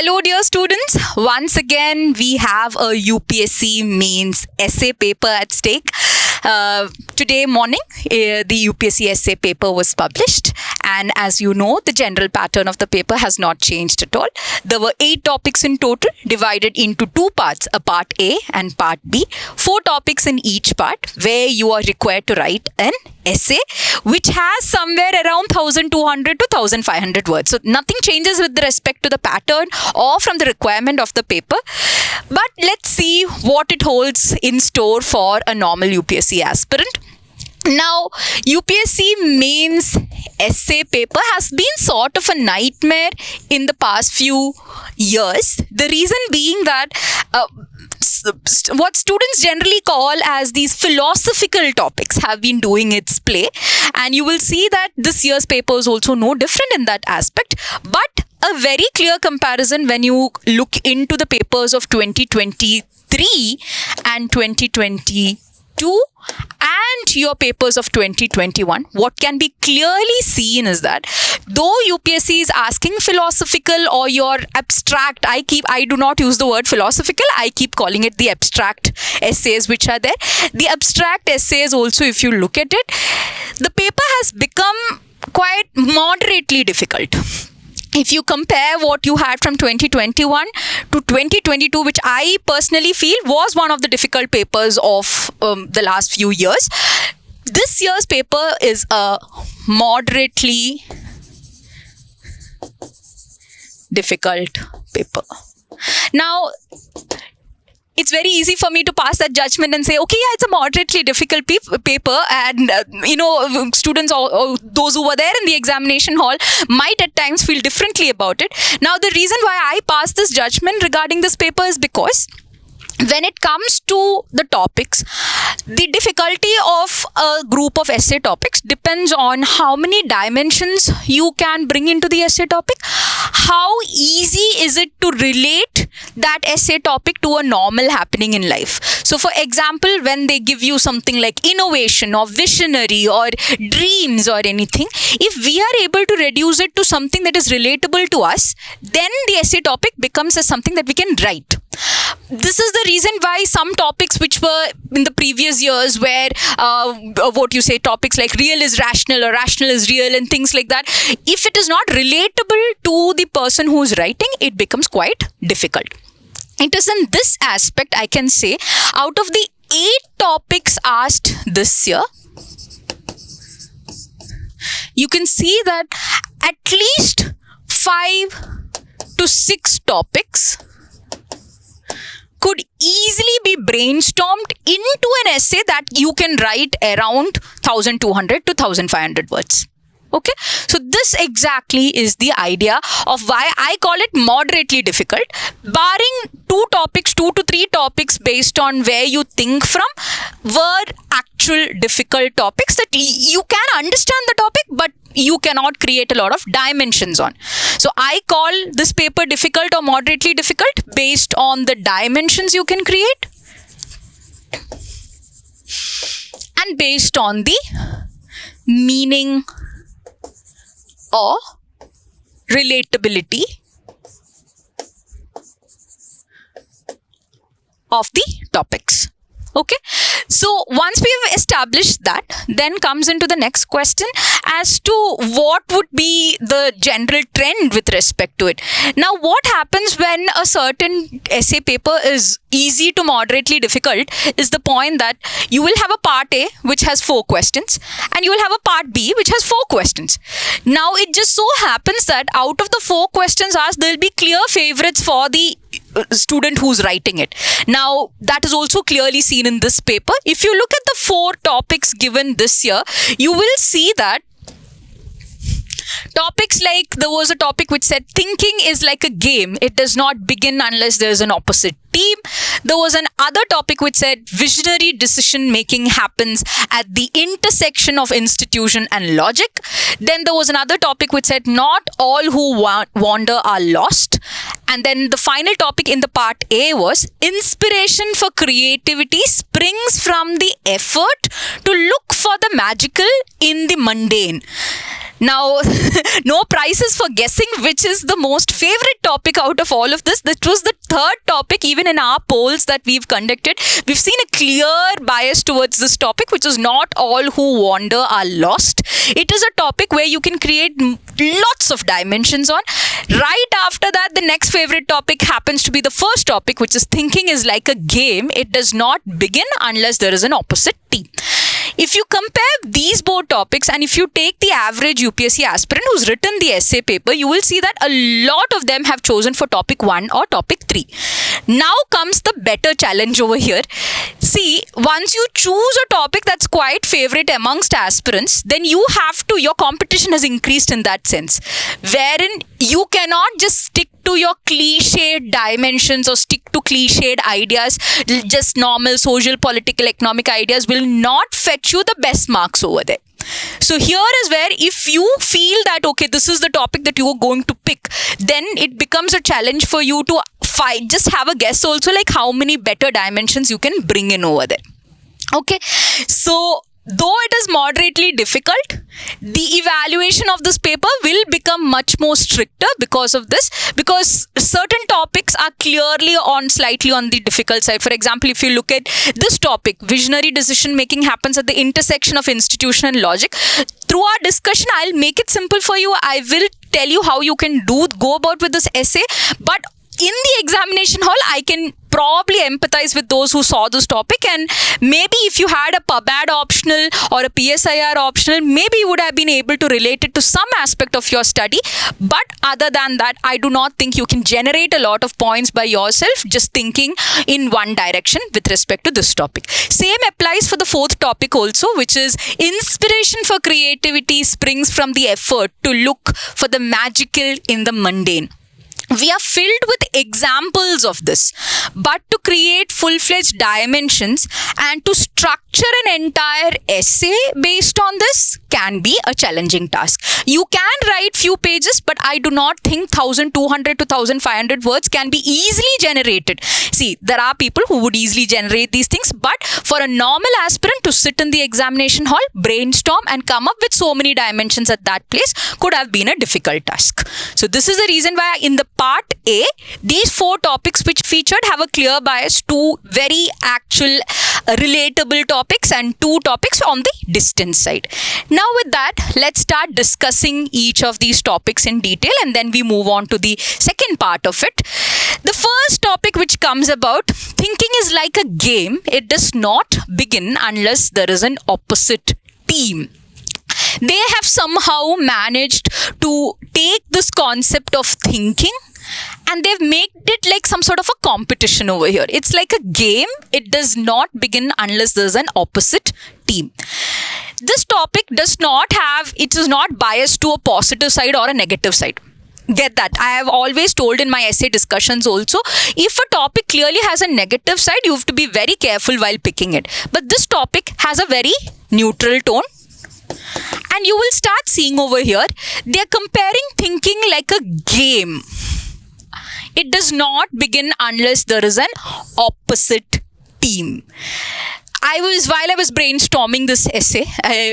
Hello dear students, once again we have a UPSC mains essay paper at stake. Today morning the UPSC essay paper was published, and as you know, the general pattern of the paper has not changed at all. There were 8 topics in total, divided into 2 parts, a part A and part B. 4 topics in each part, where you are required to write an essay which has somewhere around 1200 to 1500 words. So nothing changes with respect to the pattern or from the requirement of the paper. But let's see what it holds in store for a normal UPSC aspirant. Now, UPSC mains essay paper has been sort of a nightmare in the past few years. The reason being that what students generally call as these philosophical topics have been doing its play, and you will see that this year's paper is also no different in that aspect. But a very clear comparison when you look into the papers of 2023 and 2022 and your papers of 2021, what can be clearly seen is that though UPSC is asking philosophical or your abstract, I do not use the word philosophical, I keep calling it the abstract essays which are there. The abstract essays also, if you look at it, the paper has become quite moderately difficult. If you compare what you had from 2021 to 2022, which I personally feel was one of the difficult papers of the last few years, this year's paper is a moderately difficult paper. Now, it's very easy for me to pass that judgment and say, okay, yeah, it's a moderately difficult paper, and students or those who were there in the examination hall might at times feel differently about it. Now, the reason why I pass this judgment regarding this paper is because when it comes to the topics, the difficulty of a group of essay topics depends on how many dimensions you can bring into the essay topic. How easy is it to relate that essay topic to a normal happening in life? So, for example, when they give you something like innovation or visionary or dreams or anything, if we are able to reduce it to something that is relatable to us, then the essay topic becomes as something that we can write. This is the reason why some topics which were in the previous years where topics like real is rational or rational is real and things like that, if it is not relatable to the person who is writing, it becomes quite difficult. It is in this aspect I can say, out of the 8 topics asked this year, you can see that at least 5 to 6 topics could easily be brainstormed into an essay that you can write around 1200 to 1500 words. Okay, so this exactly is the idea of why I call it moderately difficult. Barring 2 to 3 topics based on where you think from, were actual difficult topics that you can understand the topic, but you cannot create a lot of dimensions on. So I call this paper difficult or moderately difficult based on the dimensions you can create and based on the meaning or relatability of the topics. Okay, so once we have established that, then comes into the next question as to what would be the general trend with respect to it. Now, what happens when a certain essay paper is easy to moderately difficult is the point that you will have a part A which has 4 questions and you will have a part B which has 4 questions. Now, it just so happens that out of the 4 questions asked, there will be clear favorites for the student who's writing it. Now, that is also clearly seen in this paper. If you look at the 4 topics given this year, you will see that topics like, there was a topic which said thinking is like a game. It does not begin unless there is an opposite team. There was another topic which said visionary decision making happens at the intersection of institution and logic. Then there was another topic which said not all who wander are lost. And then the final topic in the part A was inspiration for creativity springs from the effort to look for the magical in the mundane. Now, no prizes for guessing which is the most favorite topic out of all of this. This was the third topic. Even in our polls that we've conducted, we've seen a clear bias towards this topic, which is not all who wander are lost. It is a topic where you can create lots of dimensions on. Right after that, the next favorite topic happens to be the first topic, which is thinking is like a game. It does not begin unless there is an opposite team. If you compare these both topics and if you take the average UPSC aspirant who's written the essay paper, you will see that a lot of them have chosen for topic 1 or topic 3. Now comes the better challenge over here. See, once you choose a topic that's quite favorite amongst aspirants, then you have to, your competition has increased in that sense, wherein you cannot just stick to your cliched dimensions or stick to cliched ideas. Just normal social, political, economic ideas will not fetch you the best marks over there. So here is where if you feel that, okay, this is the topic that you are going to pick, then it becomes a challenge for you to just have a guess also, like how many better dimensions you can bring in over there. Okay, so though it is moderately difficult, the evaluation of this paper will become much more stricter because of this, because certain topics are clearly slightly on the difficult side. For example, if you look at this topic, visionary decision making happens at the intersection of institution and logic. Through our discussion, I'll make it simple for you. I will tell you how you can go about with this essay, but in the examination hall, I can probably empathize with those who saw this topic, and maybe if you had a PubAd optional or a PSIR optional, maybe you would have been able to relate it to some aspect of your study. But other than that, I do not think you can generate a lot of points by yourself just thinking in one direction with respect to this topic. Same applies for the fourth topic also, which is inspiration for creativity springs from the effort to look for the magical in the mundane. We are filled with examples of this, but to create full-fledged dimensions and to structure an entire essay based on this can be a challenging task. You can write few pages, but I do not think 1200 to 1500 words can be easily generated. See, there are people who would easily generate these things, but for a normal aspirant to sit in the examination hall, brainstorm and come up with so many dimensions at that place could have been a difficult task. So this is the reason why in the part A, these 4 topics which featured have a clear bias to very actual relatable topics and 2 topics on the distance side. Now with that, let's start discussing each of these topics in detail and then we move on to the second part of it. The first topic which comes about, thinking is like a game. It does not begin unless there is an opposite team. They have somehow managed to take this concept of thinking and they've made it like some sort of a competition over here. It's like a game. It does not begin unless there's an opposite team. This topic it is not biased to a positive side or a negative side. Get that. I have always told in my essay discussions also, if a topic clearly has a negative side, you have to be very careful while picking it. But this topic has a very neutral tone. And you will start seeing over here, they're comparing thinking like a game. It does not begin unless there is an opposite team. While I was brainstorming this essay,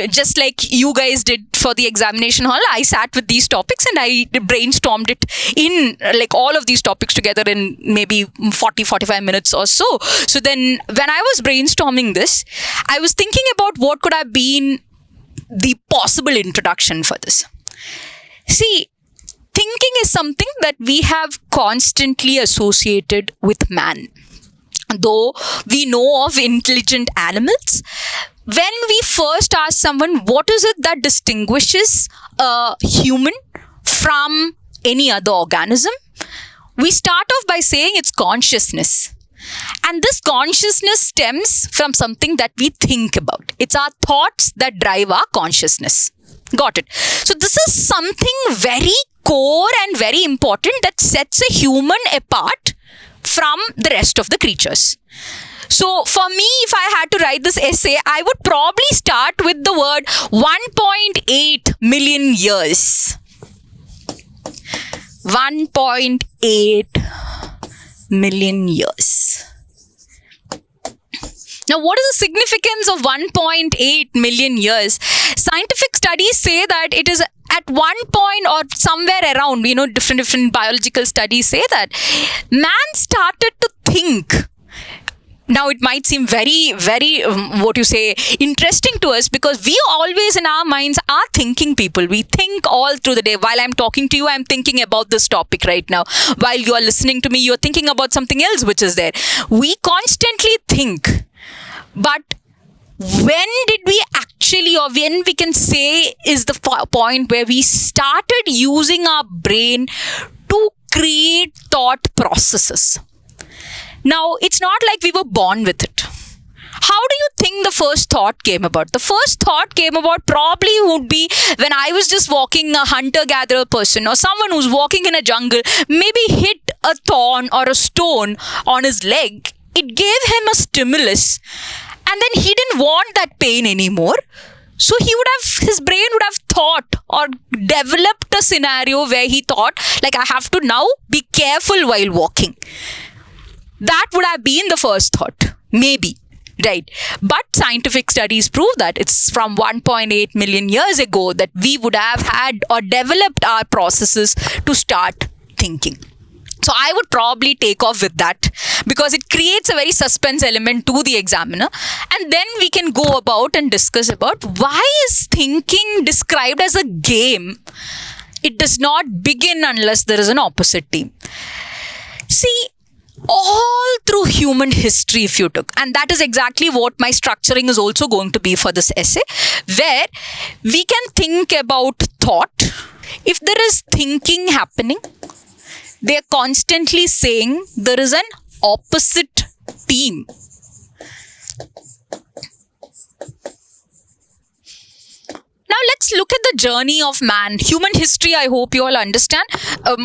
just like you guys did for the examination hall, I sat with these topics and I brainstormed it in like all of these topics together in maybe 40-45 minutes or so. So then when I was brainstorming this, I was thinking about what could have been the possible introduction for this. See, thinking is something that we have constantly associated with man. Though we know of intelligent animals, when we first ask someone what is it that distinguishes a human from any other organism, we start off by saying it's consciousness. And this consciousness stems from something that we think about. It's our thoughts that drive our consciousness. Got it? So this is something very core and very important that sets a human apart from the rest of the creatures. So for me, if I had to write this essay, I would probably start with the word 1.8 million years. 1.8 million years. Now, what is the significance of 1.8 million years? Scientific studies say that it is at one point or somewhere around, different biological studies say that man started to think. Now, it might seem very, very, interesting to us, because we always in our minds are thinking people. We think all through the day. While I'm talking to you, I'm thinking about this topic right now. While you are listening to me, you're thinking about something else which is there. We constantly think. But when did we actually, or when we can say is the point where we started using our brain to create thought processes? Now, it's not like we were born with it. How do you think the first thought came about? The first thought came about probably would be when I was just walking, a hunter-gatherer person or someone who's walking in a jungle, maybe hit a thorn or a stone on his leg. It gave him a stimulus, and then he didn't want that pain anymore. So his brain would have thought or developed a scenario where he thought, like, I have to now be careful while walking. That would have been the first thought, maybe, right? But scientific studies prove that it's from 1.8 million years ago that we would have had or developed our processes to start thinking. So I would probably take off with that, because it creates a very suspense element to the examiner. And then we can go about and discuss about why is thinking described as a game. It does not begin unless there is an opposite team. See, all through human history, if you took, and that is exactly what my structuring is also going to be for this essay, where we can think about thought. If there is thinking happening, they are constantly saying there is an opposite team. Now let's look at the journey of man. Human history, I hope you all understand.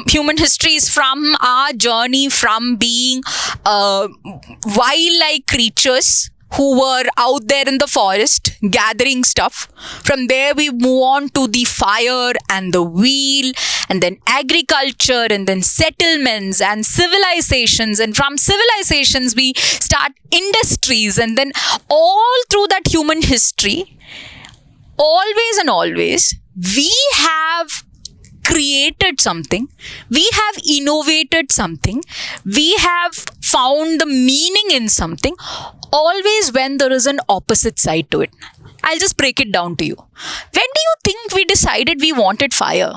Human history is from our journey from being wild-like creatures who were out there in the forest gathering stuff. From there we move on to the fire and the wheel, and then agriculture, and then settlements and civilizations. And from civilizations we start industries, and then all through that human history, always and always, we have created something, we have innovated something, we have found the meaning in something, always when there is an opposite side to it. I'll just break it down to you. When do you think we decided we wanted fire?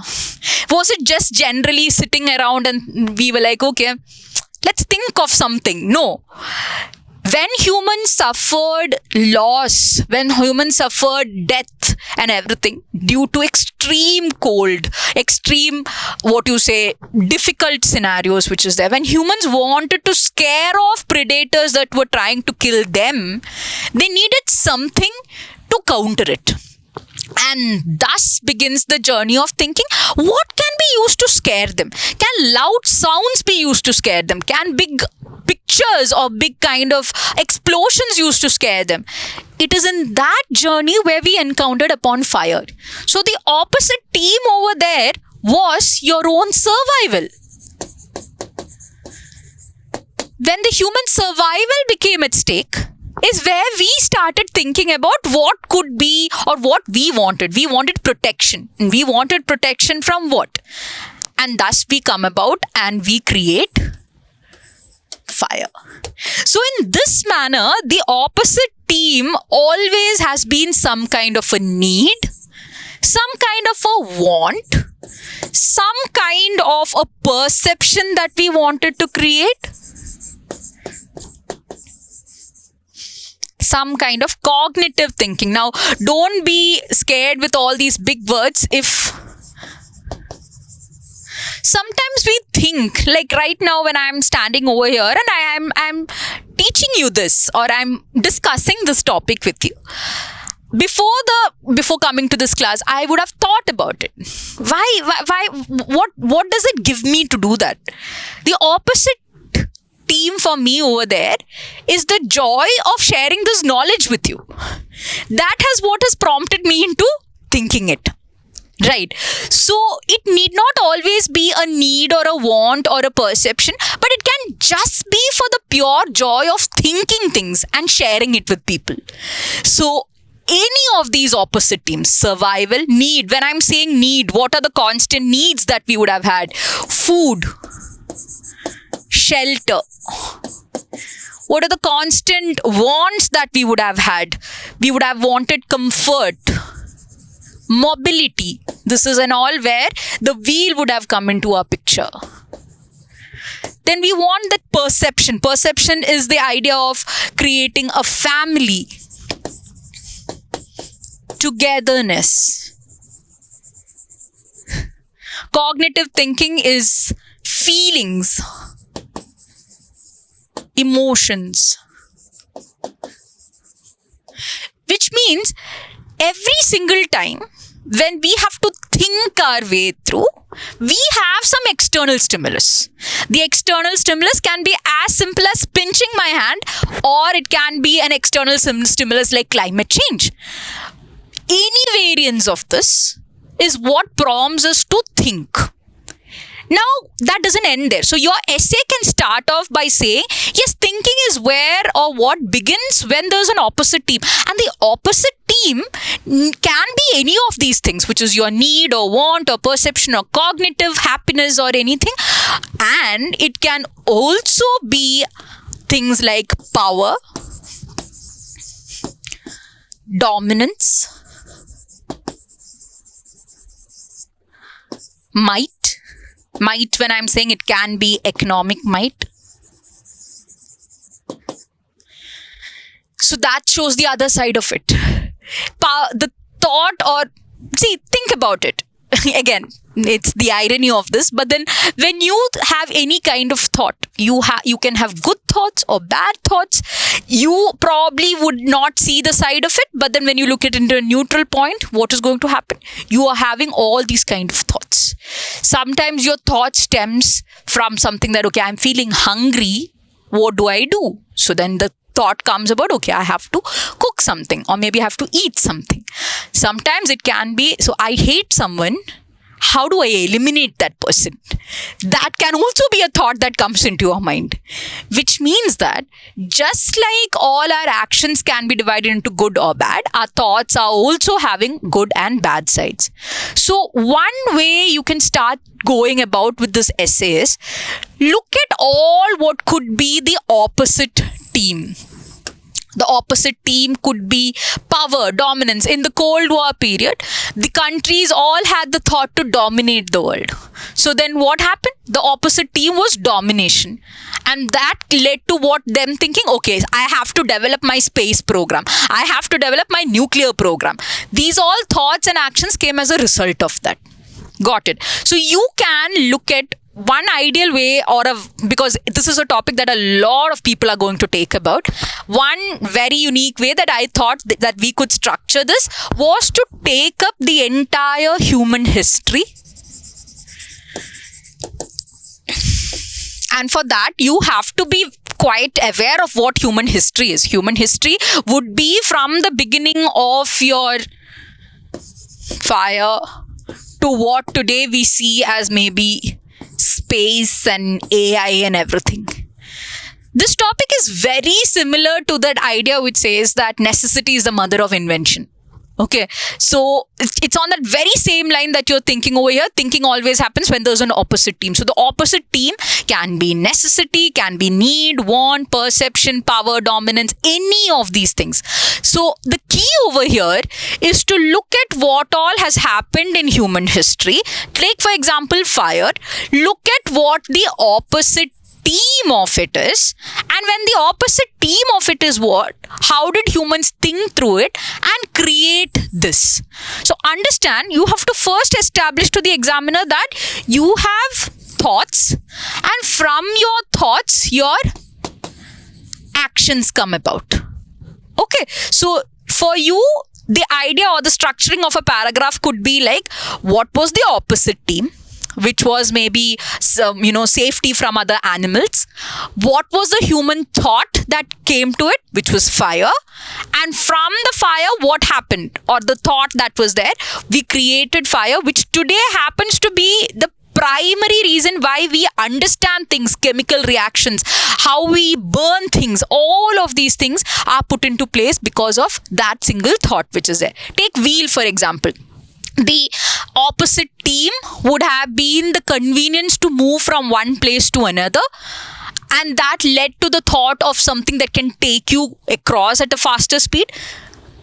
Was it just generally sitting around and we were like, okay, let's think of something? No. When humans suffered loss, when humans suffered death and everything due to extreme cold, extreme, difficult scenarios which is there, when humans wanted to scare off predators that were trying to kill them, they needed something to counter it. And thus begins the journey of thinking, what can be used to scare them? Can loud sounds be used to scare them? Can big pictures or big kind of explosions used to scare them? It is in that journey where we encountered upon fire. So the opposite team over there was your own survival. When the human survival became at stake, is where we started thinking about what could be or what we wanted. We wanted protection. And we wanted protection from what? And thus we come about and we create fire. So in this manner, the opposite team always has been some kind of a need, some kind of a want, some kind of a perception that we wanted to create, some kind of cognitive thinking. Now, don't be scared with all these big words. If sometimes we think, like right now when I'm standing over here and I'm teaching you this, or I'm discussing this topic with you, before coming to this class, I would have thought about it. Why, what does it give me to do that? The opposite team for me over there is the joy of sharing this knowledge with you. That has what has prompted me into thinking it. Right. So it need not always be a need or a want or a perception, but it can just be for the pure joy of thinking things and sharing it with people. So any of these opposite teams, survival, need. When I'm saying need, what are the constant needs that we would have had? Food, shelter. What are the constant wants that we would have had? We would have wanted comfort, mobility. This is an all where the wheel would have come into our picture. Then we want that perception. Perception is the idea of creating a family, togetherness. Cognitive thinking is feelings, emotions. Which means every single time when we have to think our way through, we have some external stimulus. The external stimulus can be as simple as pinching my hand, or it can be an external stimulus like climate change. Any variance of this is what prompts us to think. Now, that doesn't end there. So, your essay can start off by saying, yes, thinking is where or what begins when there's an opposite team. And the opposite team can be any of these things, which is your need or want or perception or cognitive happiness or anything. And it can also be things like power, dominance, might. Might, when I'm saying it can be economic might. So that shows the other side of it. The thought, or see, think about it. Again, it's the irony of this, but then when you have any kind of thought, you can have good thoughts or bad thoughts. You probably would not see the side of it, but then when you look at it into a neutral point, what is going to happen? You are having all these kind of thoughts. Sometimes your thought stems from something that, okay, I'm feeling hungry. What do I do? So then the thought comes about, okay, I have to cook something, or maybe I have to eat something. Sometimes it can be, so I hate someone. How do I eliminate that person? That can also be a thought that comes into your mind, which means that just like all our actions can be divided into good or bad, our thoughts are also having good and bad sides. So one way you can start going about with this essay is look at all what could be the opposite team. The opposite team could be power, dominance. In the Cold War period, the countries all had the thought to dominate the world. So then what happened? The opposite team was domination. And that led to what them thinking, okay, I have to develop my space program. I have to develop my nuclear program. These all thoughts and actions came as a result of that. Got it? So you can look at one ideal way, because this is a topic that a lot of people are going to take about. One very unique way that I thought that we could structure this was to take up the entire human history. And for that, you have to be quite aware of what human history is. Human history would be from the beginning of your fire to what today we see as maybe space and AI and everything. This topic is very similar to that idea which says that necessity is the mother of invention. Okay, so it's on that very same line that you're thinking over here. Thinking always happens when there's an opposite team. So the opposite team can be necessity, can be need, want, perception, power, dominance, any of these things. So the key over here is to look at what all has happened in human history. Take, for example, fire. Look at what the opposite team of it is, and when the opposite team of it is what, how did humans think through it and create this? So understand, you have to first establish to the examiner that you have thoughts, and from your thoughts your actions come about. Okay, so for you the idea or the structuring of a paragraph could be like, what was the opposite team, which was maybe some, safety from other animals. What was the human thought that came to it, which was fire? And from the fire, what happened? Or the thought that was there, we created fire, which today happens to be the primary reason why we understand things, chemical reactions, how we burn things, all of these things are put into place because of that single thought which is there. Take wheel, for example. The opposite team would have been the convenience to move from one place to another, and that led to the thought of something that can take you across at a faster speed.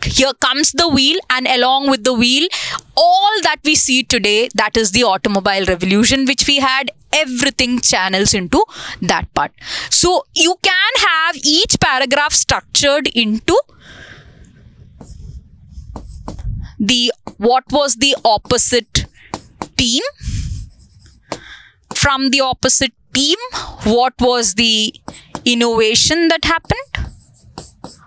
Here comes the wheel, and along with the wheel, all that we see today, that is the automobile revolution which we had. Everything channels into that part. So you can have each paragraph structured into the what was the opposite team. From the opposite team, what was the innovation that happened,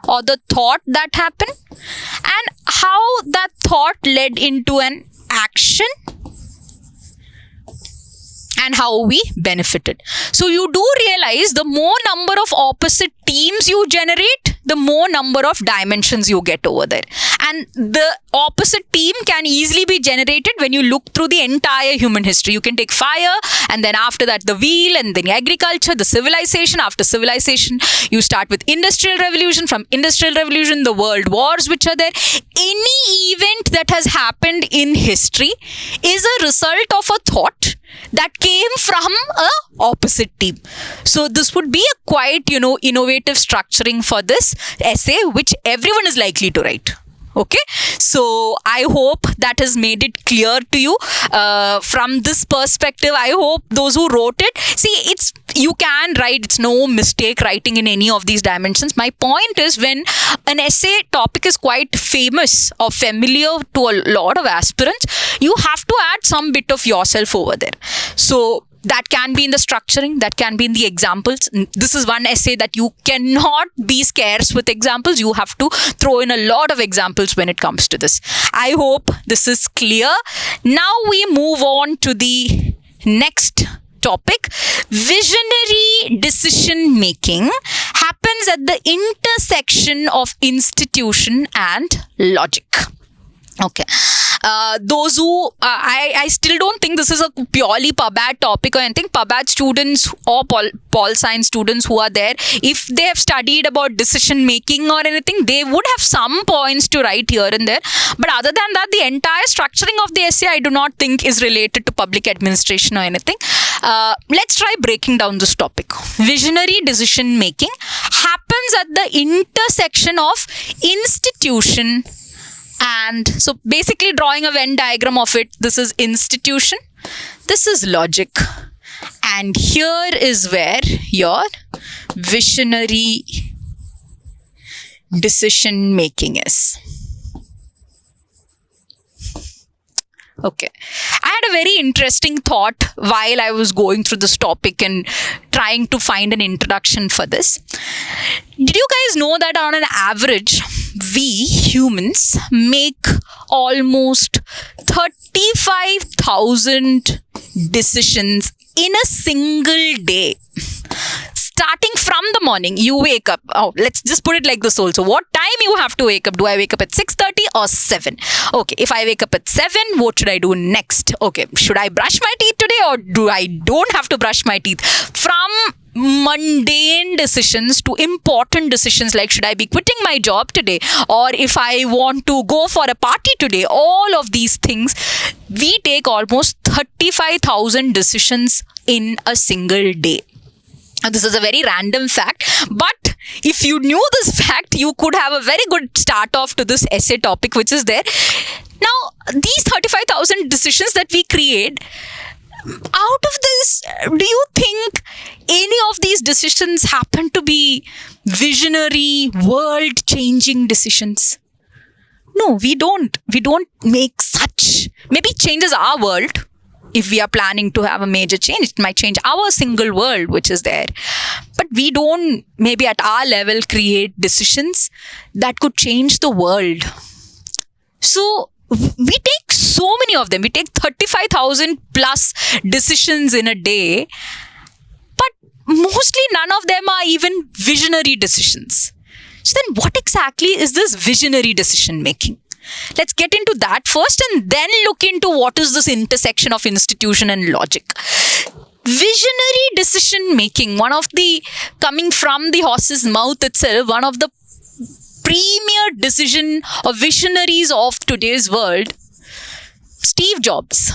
or the thought that happened, and how that thought led into an action, and how we benefited. So you do realize the more number of opposite teams you generate, the more number of dimensions you get over there. And the opposite team can easily be generated when you look through the entire human history. You can take fire, and then after that the wheel, and then agriculture, the civilization. After civilization, you start with industrial revolution. From industrial revolution, the world wars which are there. Any event that has happened in history is a result of a thought that came from a opposite team. So this would be a quite, innovative structuring for this essay, which everyone is likely to write. Okay, so I hope that has made it clear to you from this perspective. I hope those who wrote it, you can write, it's no mistake writing in any of these dimensions. My point is, when an essay topic is quite famous or familiar to a lot of aspirants, you have to add some bit of yourself over there. So that can be in the structuring, that can be in the examples. This is one essay that you cannot be scarce with examples. You have to throw in a lot of examples when it comes to this. I hope this is clear. Now we move on to the next topic. Visionary decision making happens at the intersection of institution and logic. Okay. Those who, I still don't think this is a purely PubAd topic or anything. PubAd students or Pol Science students who are there, if they have studied about decision making or anything, they would have some points to write here and there. But other than that, the entire structuring of the essay, I do not think is related to public administration or anything. Let's try breaking down this topic. Visionary decision making happens at the intersection of institution and, so basically drawing a Venn diagram of it, this is institution, this is logic, and here is where your visionary decision making is. Okay. I had a very interesting thought while I was going through this topic and trying to find an introduction for this. Did you guys know that on an average, we humans make almost 35,000 decisions in a single day? Starting from the morning, you wake up. Oh, let's just put it like this also. What time you have to wake up? Do I wake up at 6:30 or 7? Okay, if I wake up at 7, what should I do next? Okay, should I brush my teeth today, or do I don't have to brush my teeth? From mundane decisions to important decisions like, should I be quitting my job today, or if I want to go for a party today, all of these things, we take almost 35,000 decisions in a single day. This is a very random fact, but if you knew this fact, you could have a very good start off to this essay topic which is there. Now, these 35,000 decisions that we create, out of this, do you think any of these decisions happen to be visionary, world-changing decisions? No, we don't. We don't make such. Maybe it changes our world. If we are planning to have a major change, it might change our single world which is there. But we don't, maybe at our level, create decisions that could change the world. So we take so many of them. We take 35,000 plus decisions in a day. But mostly none of them are even visionary decisions. So then what exactly is this visionary decision making? Let's get into that first and then look into what is this intersection of institution and logic. Visionary decision making, one of the, coming from the horse's mouth itself, one of the premier decision or visionaries of today's world, Steve Jobs.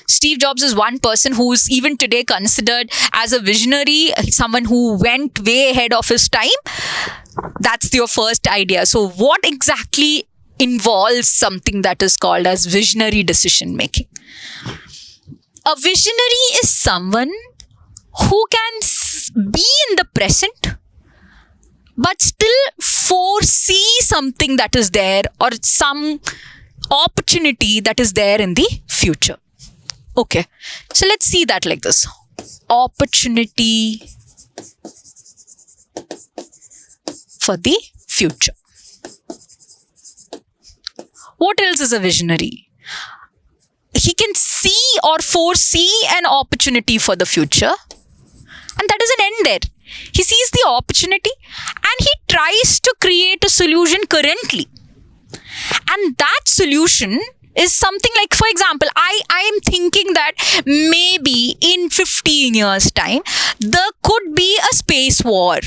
Steve Jobs is one person who is even today considered as a visionary, someone who went way ahead of his time. That's your first idea. So what exactly involves something that is called as visionary decision making? A visionary is someone who can be in the present but still foresee something that is there, or some opportunity that is there in the future. Okay, so let's see that like this. Opportunity for the future. What else is a visionary? He can see or foresee an opportunity for the future, and that doesn't end there. He sees the opportunity and he tries to create a solution currently. And that solution is something like, for example, I am thinking that maybe in 15 years' time, there could be a space war.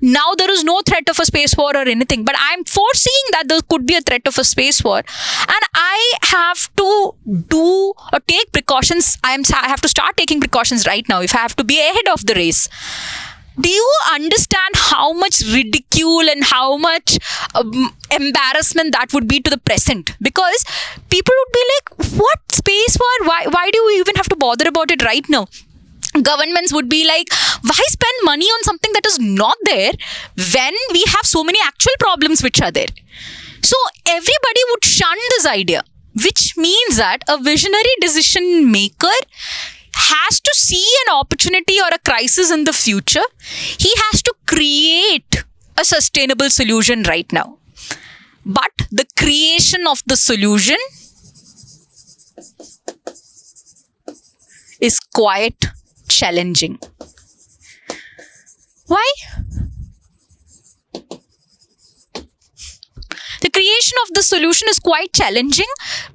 Now there is no threat of a space war or anything, but I'm foreseeing that there could be a threat of a space war, and I have to do or take precautions. I have to start taking precautions right now if I have to be ahead of the race. Do you understand how much ridicule and how much embarrassment that would be to the present? Because people would be like, what space war? Why do we even have to bother about it right now? Governments would be like, why spend money on something that is not there when we have so many actual problems which are there? So everybody would shun this idea, which means that a visionary decision maker has to see an opportunity or a crisis in the future. He has to create a sustainable solution right now. But the creation of the solution is quite challenging. Why? The creation of the solution is quite challenging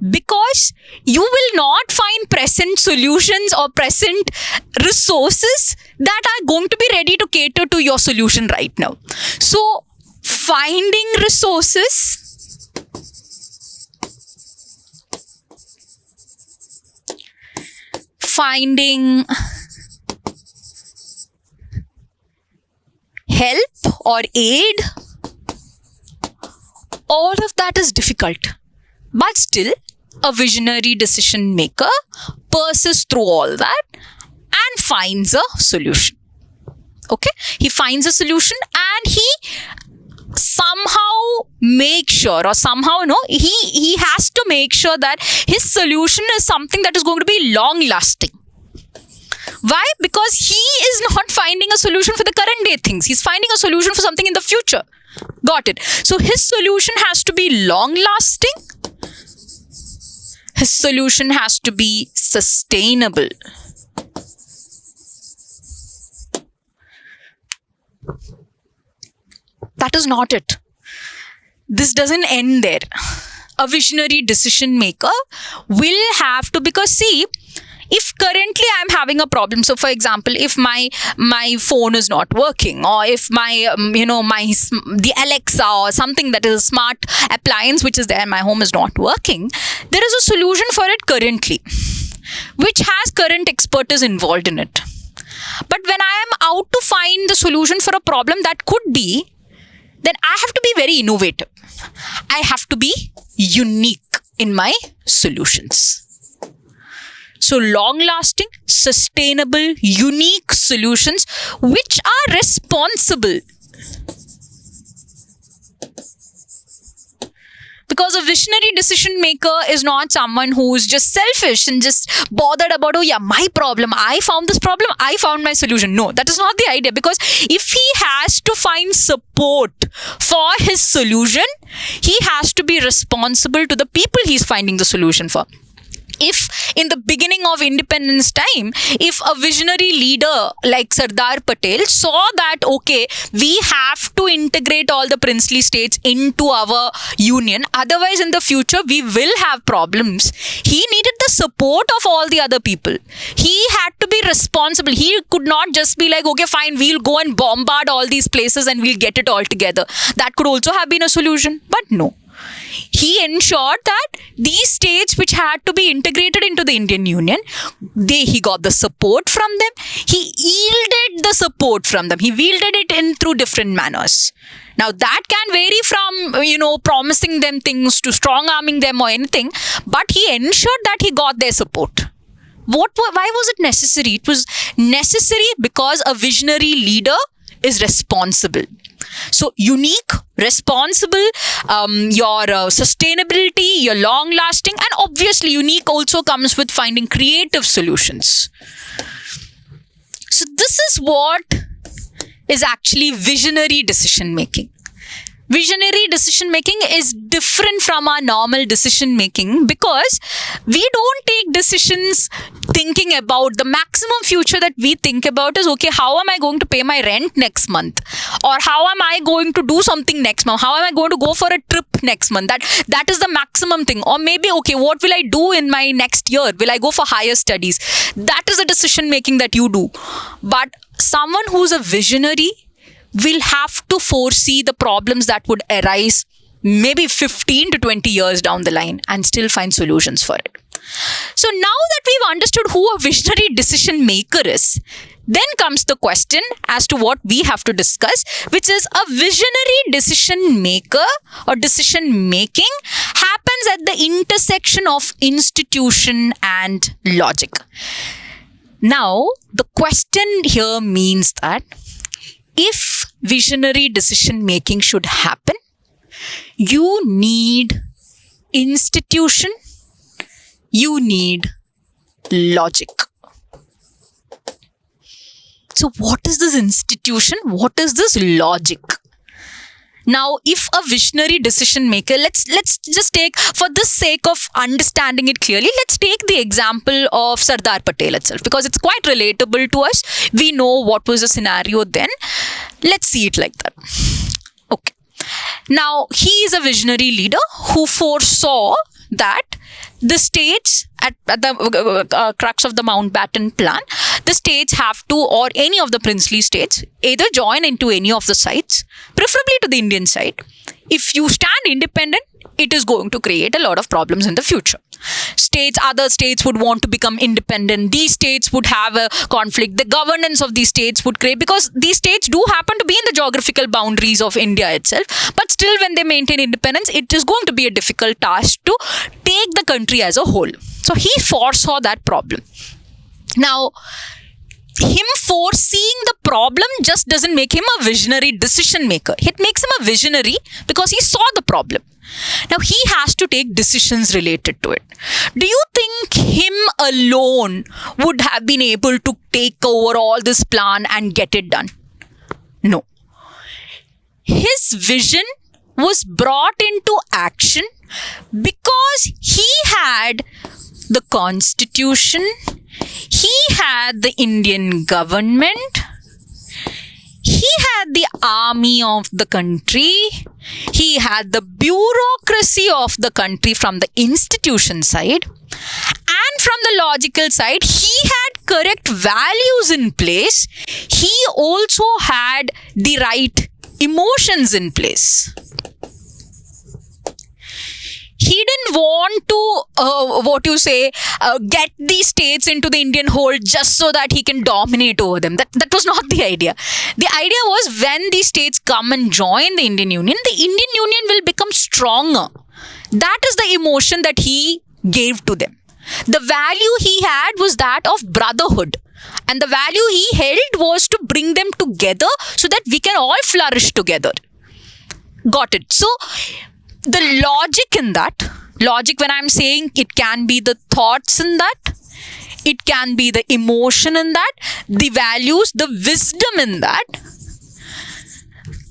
because you will not find present solutions or present resources that are going to be ready to cater to your solution right now. So, finding resources, finding help or aid, all of that is difficult. But still, a visionary decision maker persists through all that and finds a solution. Okay? He finds a solution and he somehow makes sure, or somehow, he has to make sure that his solution is something that is going to be long lasting. Why? Because he is not finding a solution for the current day things. He's finding a solution for something in the future. Got it. So his solution has to be long lasting. His solution has to be sustainable. That is not it. This doesn't end there. A visionary decision maker will have to, because see, if currently I'm having a problem, so for example, if my phone is not working, or if my the Alexa or something that is a smart appliance which is there in my home is not working, there is a solution for it currently, which has current expertise involved in it. But when I am out to find the solution for a problem that could be, then I have to be very innovative. I have to be unique in my solutions. So long-lasting, sustainable, unique solutions which are responsible. Because a visionary decision maker is not someone who is just selfish and just bothered about, oh yeah, my problem, I found this problem, I found my solution. No, that is not the idea. Because if he has to find support for his solution, he has to be responsible to the people he's finding the solution for. If in the beginning of independence time, if a visionary leader like Sardar Patel saw that, okay, we have to integrate all the princely states into our union, otherwise in the future we will have problems. He needed the support of all the other people. He had to be responsible. He could not just be like, okay, fine, we'll go and bombard all these places and we'll get it all together. That could also have been a solution, but no. He ensured that these states which had to be integrated into the Indian Union, he got the support from them. He yielded the support from them. He wielded it in through different manners. Now that can vary from, promising them things to strong-arming them or anything, but he ensured that he got their support. Why was it necessary? It was necessary because a visionary leader is responsible. So unique, responsible, your sustainability, your long lasting, and obviously unique also comes with finding creative solutions. So this is what is actually visionary decision making. Visionary decision making is different from our normal decision making because we don't take decisions thinking about the maximum future. That we think about is, okay, how am I going to pay my rent next month? Or how am I going to do something next month? How am I going to go for a trip next month? That is the maximum thing. Or maybe, okay, what will I do in my next year? Will I go for higher studies? That is the decision making that you do. But someone who's a visionary will have to foresee the problems that would arise maybe 15 to 20 years down the line and still find solutions for it. So now that we've understood who a visionary decision maker is, then comes the question as to what we have to discuss, which is a visionary decision maker or decision making happens at the intersection of institution and logic. Now, the question here means that if visionary decision making should happen, you need institution, you need logic. So what is this institution? What is this logic? Now, if a visionary decision maker, let's just take, for the sake of understanding it clearly, let's take the example of Sardar Patel itself, because it's quite relatable to us. We know what was the scenario then. Let's see it like that. Okay. Now, he is a visionary leader who foresaw that the states at the crux of the Mountbatten plan, the states have to, or any of the princely states, either join into any of the sides, preferably to the Indian side. If you stand independent, it is going to create a lot of problems in the future. Other states would want to become independent. These states would have a conflict. The governance of these states would create, because these states do happen to be in the geographical boundaries of India itself. But still, when they maintain independence, it is going to be a difficult task to take the country as a whole. So he foresaw that problem. Now, him foreseeing the problem just doesn't make him a visionary decision maker. It makes him a visionary because he saw the problem. Now, he has to take decisions related to it. Do you think him alone would have been able to take over all this plan and get it done? No. His vision was brought into action because he had the constitution, he had the Indian government, he had the army of the country, he had the bureaucracy of the country from the institution side, and from the logical side, he had correct values in place. He also had the right emotions in place. He didn't want to, get these states into the Indian hold just so that he can dominate over them. That was not the idea. The idea was, when these states come and join the Indian Union will become stronger. That is the emotion that he gave to them. The value he had was that of brotherhood. And the value he held was to bring them together so that we can all flourish together. Got it? So, the logic in that, when I'm saying, it can be the thoughts in that, it can be the emotion in that, the values, the wisdom in that,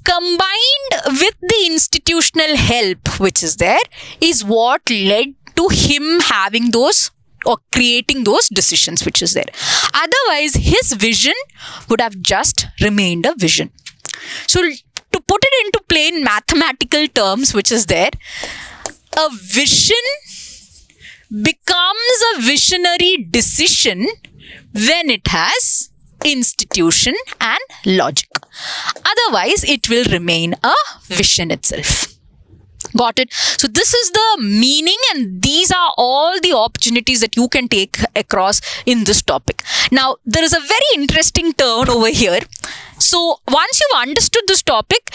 combined with the institutional help which is there, is what led to him having those or creating those decisions which is there. Otherwise, his vision would have just remained a vision. So, to put it into plain mathematical terms, which is there, a vision becomes a visionary decision when it has institution and logic. Otherwise, it will remain a vision itself. Got it? So this is the meaning, and these are all the opportunities that you can take across in this topic. Now, there is a very interesting turn over here. So once you've understood this topic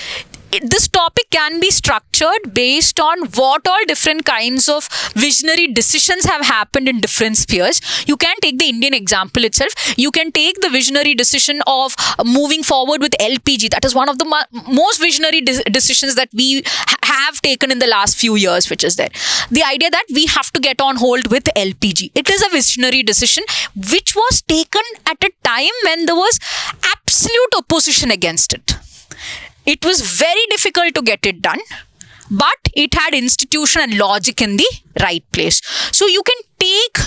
can be structured based on what all different kinds of visionary decisions have happened in different spheres. You can take the Indian example itself. You can take the visionary decision of moving forward with LPG. That is one of the most visionary decisions that we have taken in the last few years, which is there. The idea that we have to get on hold with LPG. It is a visionary decision which was taken at a time when there was absolute opposition against it. It was very difficult to get it done, but it had institution and logic in the right place. So you can take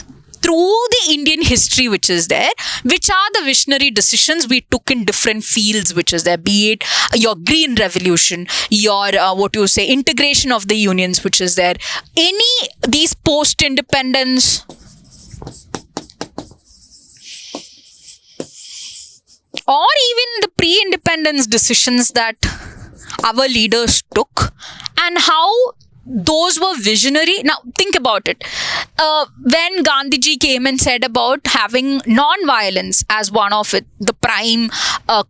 through the Indian history which is there, which are the visionary decisions we took in different fields which is there, be it your green revolution, your integration of the unions which is there, these post-independence or even the pre-independence decisions that our leaders took and how those were visionary. Now, think about it. When Gandhiji came and said about having non-violence as one of the prime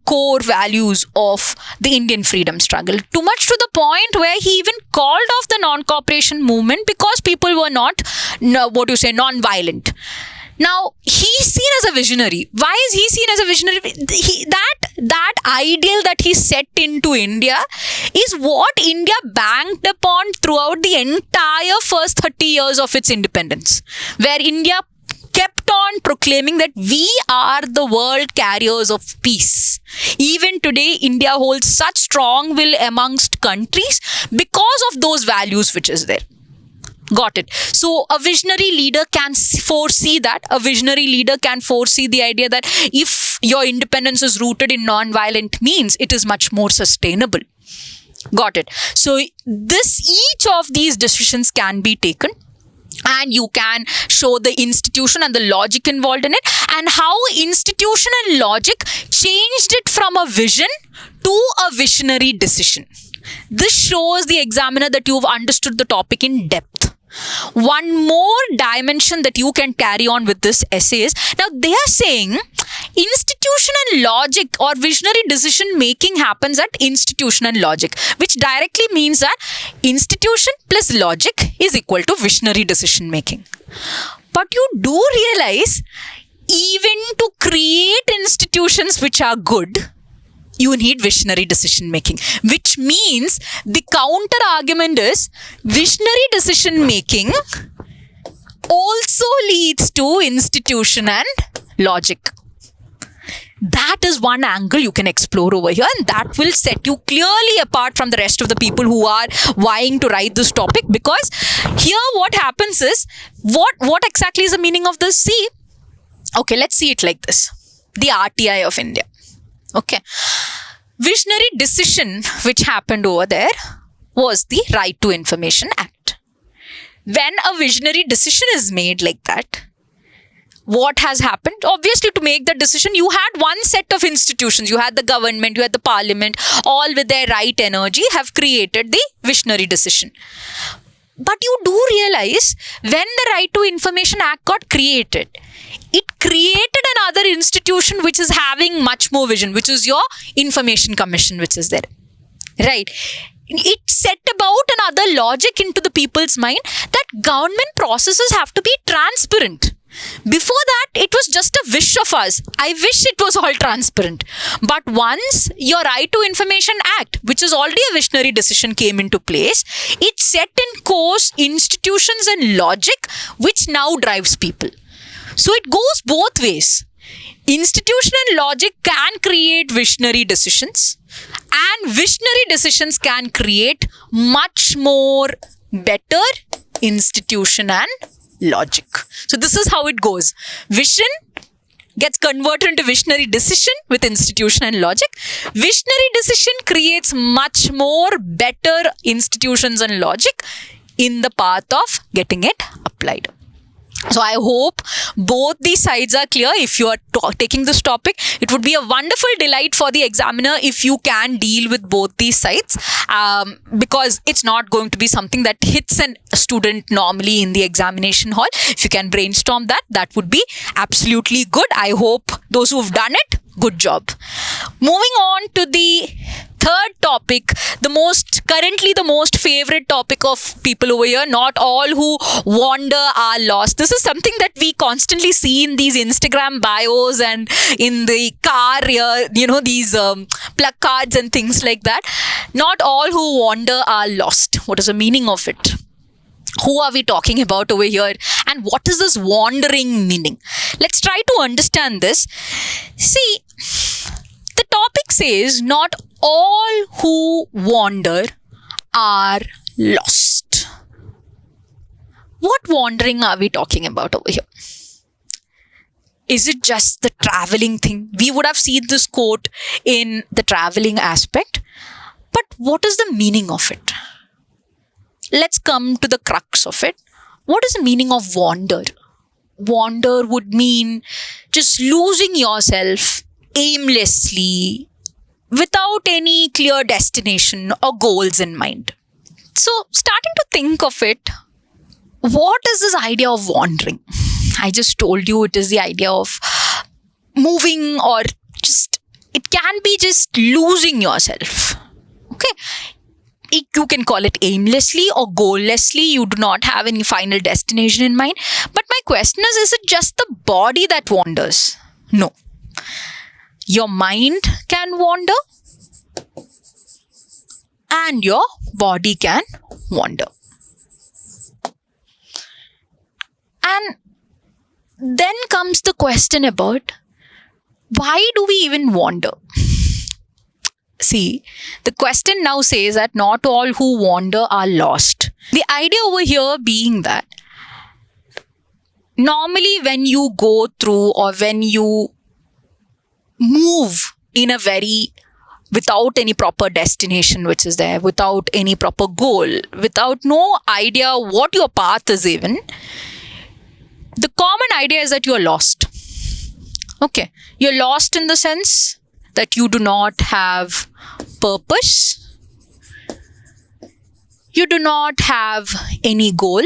core values of the Indian freedom struggle, too much to the point where he even called off the non-cooperation movement because people were not, non-violent. Now, he's seen as a visionary. Why is he seen as a visionary? That ideal that he set into India is what India banked upon throughout the entire first 30 years of its independence, where India kept on proclaiming that we are the world carriers of peace. Even today, India holds such strong will amongst countries because of those values which is there. Got it. So a visionary leader can foresee that. A visionary leader can foresee the idea that if your independence is rooted in non-violent means, it is much more sustainable. Got it. So each of these decisions can be taken, and you can show the institution and the logic involved in it, and how institution and logic changed it from a vision to a visionary decision. This shows the examiner that you've understood the topic in depth. One more dimension that you can carry on with this essay is, now they are saying institution and logic or visionary decision making happens at institution and logic, which directly means that institution plus logic is equal to visionary decision making. But you do realize, even to create institutions which are good, you need visionary decision making, which means the counter argument is visionary decision making also leads to institution and logic. That is one angle you can explore over here, and that will set you clearly apart from the rest of the people who are vying to write this topic, because here what happens is, what exactly is the meaning of this? See, okay, let's see it like this. The RTI of India. Okay. Visionary decision which happened over there was the Right to Information Act. When a visionary decision is made like that, what has happened? Obviously, to make that decision, you had one set of institutions. You had the government, you had the parliament, all with their right energy have created the visionary decision. But you do realize, when the Right to Information Act got created, it created another institution which is having much more vision, which is your Information Commission, which is there. Right? It set about another logic into the people's mind that government processes have to be transparent. Before that, it was just a wish of us. I wish it was all transparent. But once your Right to Information Act, which is already a visionary decision, came into place, it set in course institutions and logic, which now drives people. So it goes both ways. Institution and logic can create visionary decisions, and visionary decisions can create much more better institution and logic. So this is how it goes. Vision gets converted into visionary decision with institution and logic. Visionary decision creates much more better institutions and logic in the path of getting it applied. So I hope both these sides are clear. If you are taking this topic, it would be a wonderful delight for the examiner if you can deal with both these sides, because it's not going to be something that hits a student normally in the examination hall. If you can brainstorm that, that would be absolutely good. I hope those who've done it, good job. Moving on to the third topic, currently the most favorite topic of people over here. Not all who wander are lost. This is something that we constantly see in these Instagram bios and in the car, these placards and things like that. Not all who wander are lost. What is the meaning of it? Who are we talking about over here? And what is this wandering meaning? Let's try to understand this. See, the topic says not all who wander are lost. What wandering are we talking about over here? Is it just the traveling thing? We would have seen this quote in the traveling aspect. But what is the meaning of it? Let's come to the crux of it. What is the meaning of wander? Wander would mean just losing yourself aimlessly, without any clear destination or goals in mind. So, starting to think of it, what is this idea of wandering? I just told you it is the idea of moving, or it can be just losing yourself. Okay. You can call it aimlessly or goallessly. You do not have any final destination in mind. But my question is it just the body that wanders? No. Your mind can wander and your body can wander. And then comes the question about why do we even wander? See, the question now says that not all who wander are lost. The idea over here being that normally when you go through or when you move in without any proper destination which is there, without any proper goal, without no idea what your path is even, the common idea is that you're lost. Okay, you're lost in the sense that you do not have purpose, you do not have any goal,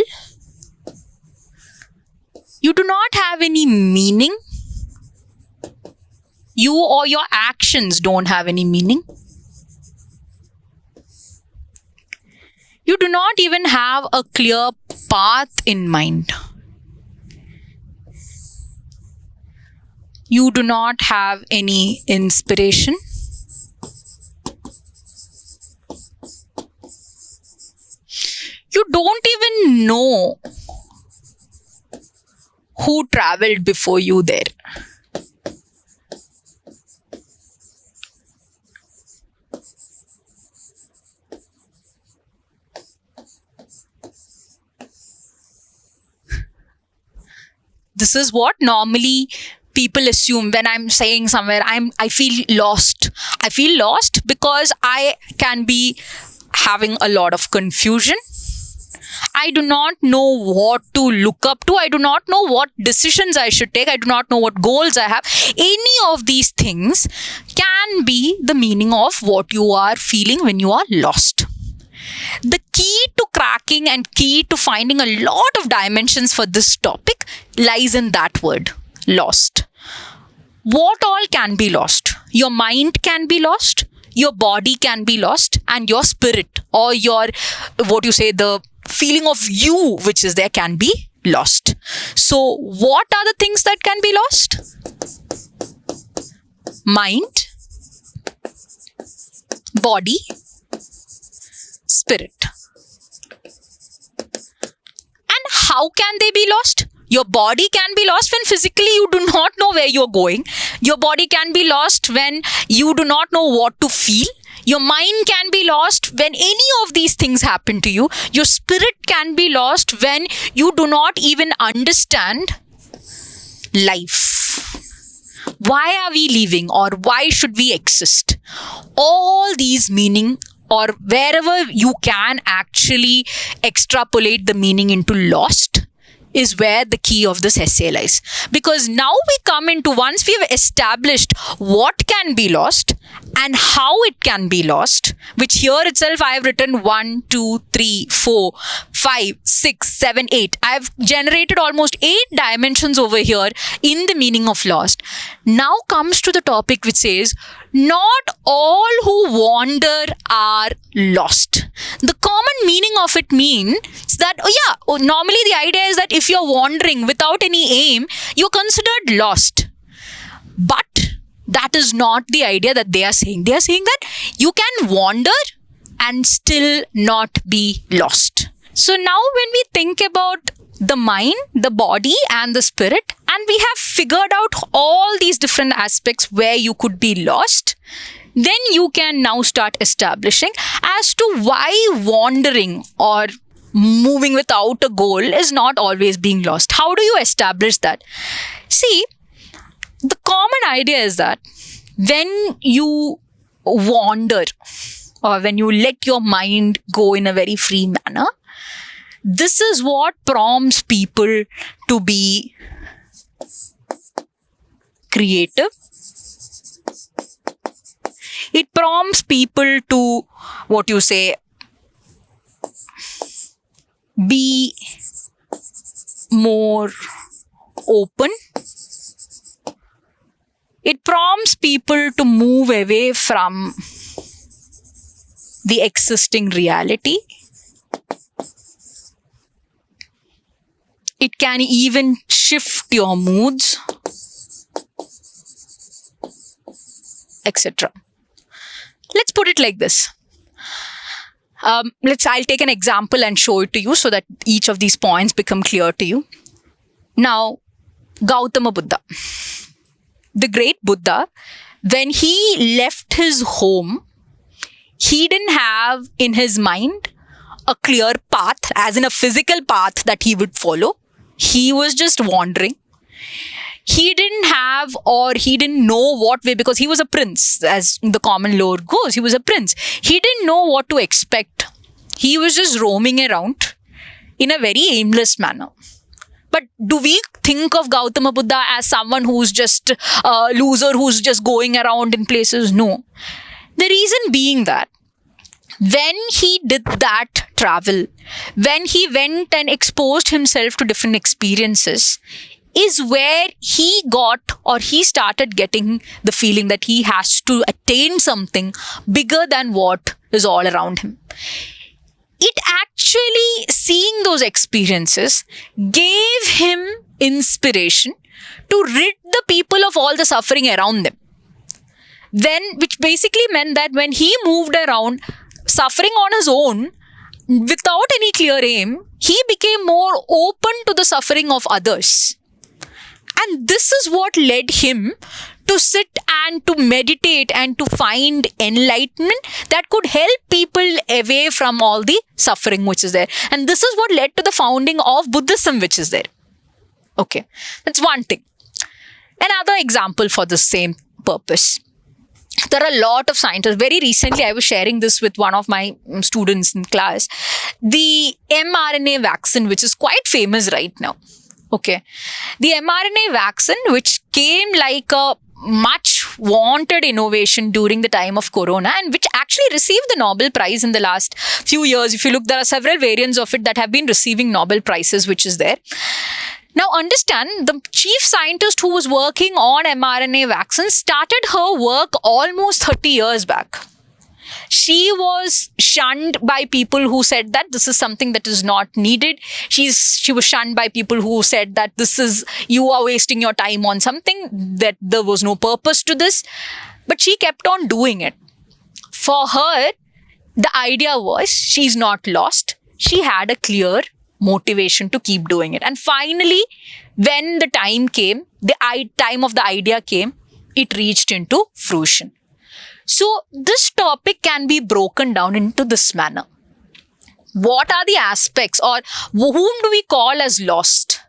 you do not have any meaning, you or your actions don't have any meaning. You do not even have a clear path in mind. You do not have any inspiration. You don't even know who traveled before you there. This is what normally people assume when I'm saying somewhere I feel lost. I feel lost because I can be having a lot of confusion. I do not know what to look up to. I do not know what decisions I should take. I do not know what goals I have. Any of these things can be the meaning of what you are feeling when you are lost. The key to cracking and key to finding a lot of dimensions for this topic lies in that word, lost. What all can be lost? Your mind can be lost, your body can be lost, and your spirit or the feeling of you which is there can be lost. So what are the things that can be lost? Mind, body, spirit. And how can they be lost? Your body can be lost when physically you do not know where you're going. Your body can be lost when you do not know what to feel. Your mind can be lost when any of these things happen to you. Your spirit can be lost when you do not even understand life. Why are we living, or why should we exist? All these meaning, or wherever you can actually extrapolate the meaning into lost, is where the key of this essay lies. Because now we come into, once we've established what can be lost and how it can be lost, which here itself I have written 1, 2, 3, 4, 5, 6, 7, 8. I have generated almost 8 dimensions over here in the meaning of lost. Now comes to the topic which says, not all who wander are lost. The common meaning of it means that, normally the idea is that if you're wandering without any aim, you're considered lost. But that is not the idea that they are saying. They are saying that you can wander and still not be lost. So now when we think about the mind, the body and the spirit, and we have figured out all these different aspects where you could be lost, then you can now start establishing as to why wandering or moving without a goal is not always being lost. How do you establish that? See, the common idea is that when you wander or when you let your mind go in a very free manner, this is what prompts people to be creative. It prompts people to, be more open. It prompts people to move away from the existing reality. It can even shift your moods, etc. Let's put it like this. I'll take an example and show it to you so that each of these points become clear to you. Now, Gautama Buddha, the great Buddha, when he left his home, he didn't have in his mind a clear path, as in a physical path that he would follow. He was just wandering. He didn't have, or he didn't know what way, because he was a prince, as the common lore goes, he was a prince. He didn't know what to expect. He was just roaming around in a very aimless manner. But do we think of Gautama Buddha as someone who's just a loser, who's just going around in places? No. The reason being that when he did that travel, when he went and exposed himself to different experiences, is where he got, or he started getting the feeling that he has to attain something bigger than what is all around him. It actually, seeing those experiences, gave him inspiration to rid the people of all the suffering around them. Which basically meant that when he moved around, suffering on his own, without any clear aim, he became more open to the suffering of others. And this is what led him to sit and to meditate and to find enlightenment that could help people away from all the suffering which is there. And this is what led to the founding of Buddhism, which is there. Okay, that's one thing. Another example for the same purpose. There are a lot of scientists. Very recently, I was sharing this with one of my students in class. The mRNA vaccine, which is quite famous right now. Okay. The mRNA vaccine, which came like a much wanted innovation during the time of Corona, and which actually received the Nobel Prize in the last few years. If you look, there are several variants of it that have been receiving Nobel Prizes, which is there. Now understand, the chief scientist who was working on mRNA vaccines started her work almost 30 years back. She was shunned by people who said that this is something that is not needed. She was shunned by people who said that you are wasting your time on something, that there was no purpose to this. But she kept on doing it. For her, the idea was she's not lost. She had a clear motivation to keep doing it. And finally, when the time came, the time of the idea came, it reached into fruition. So this topic can be broken down into this manner. What are the aspects, or whom do we call as lost?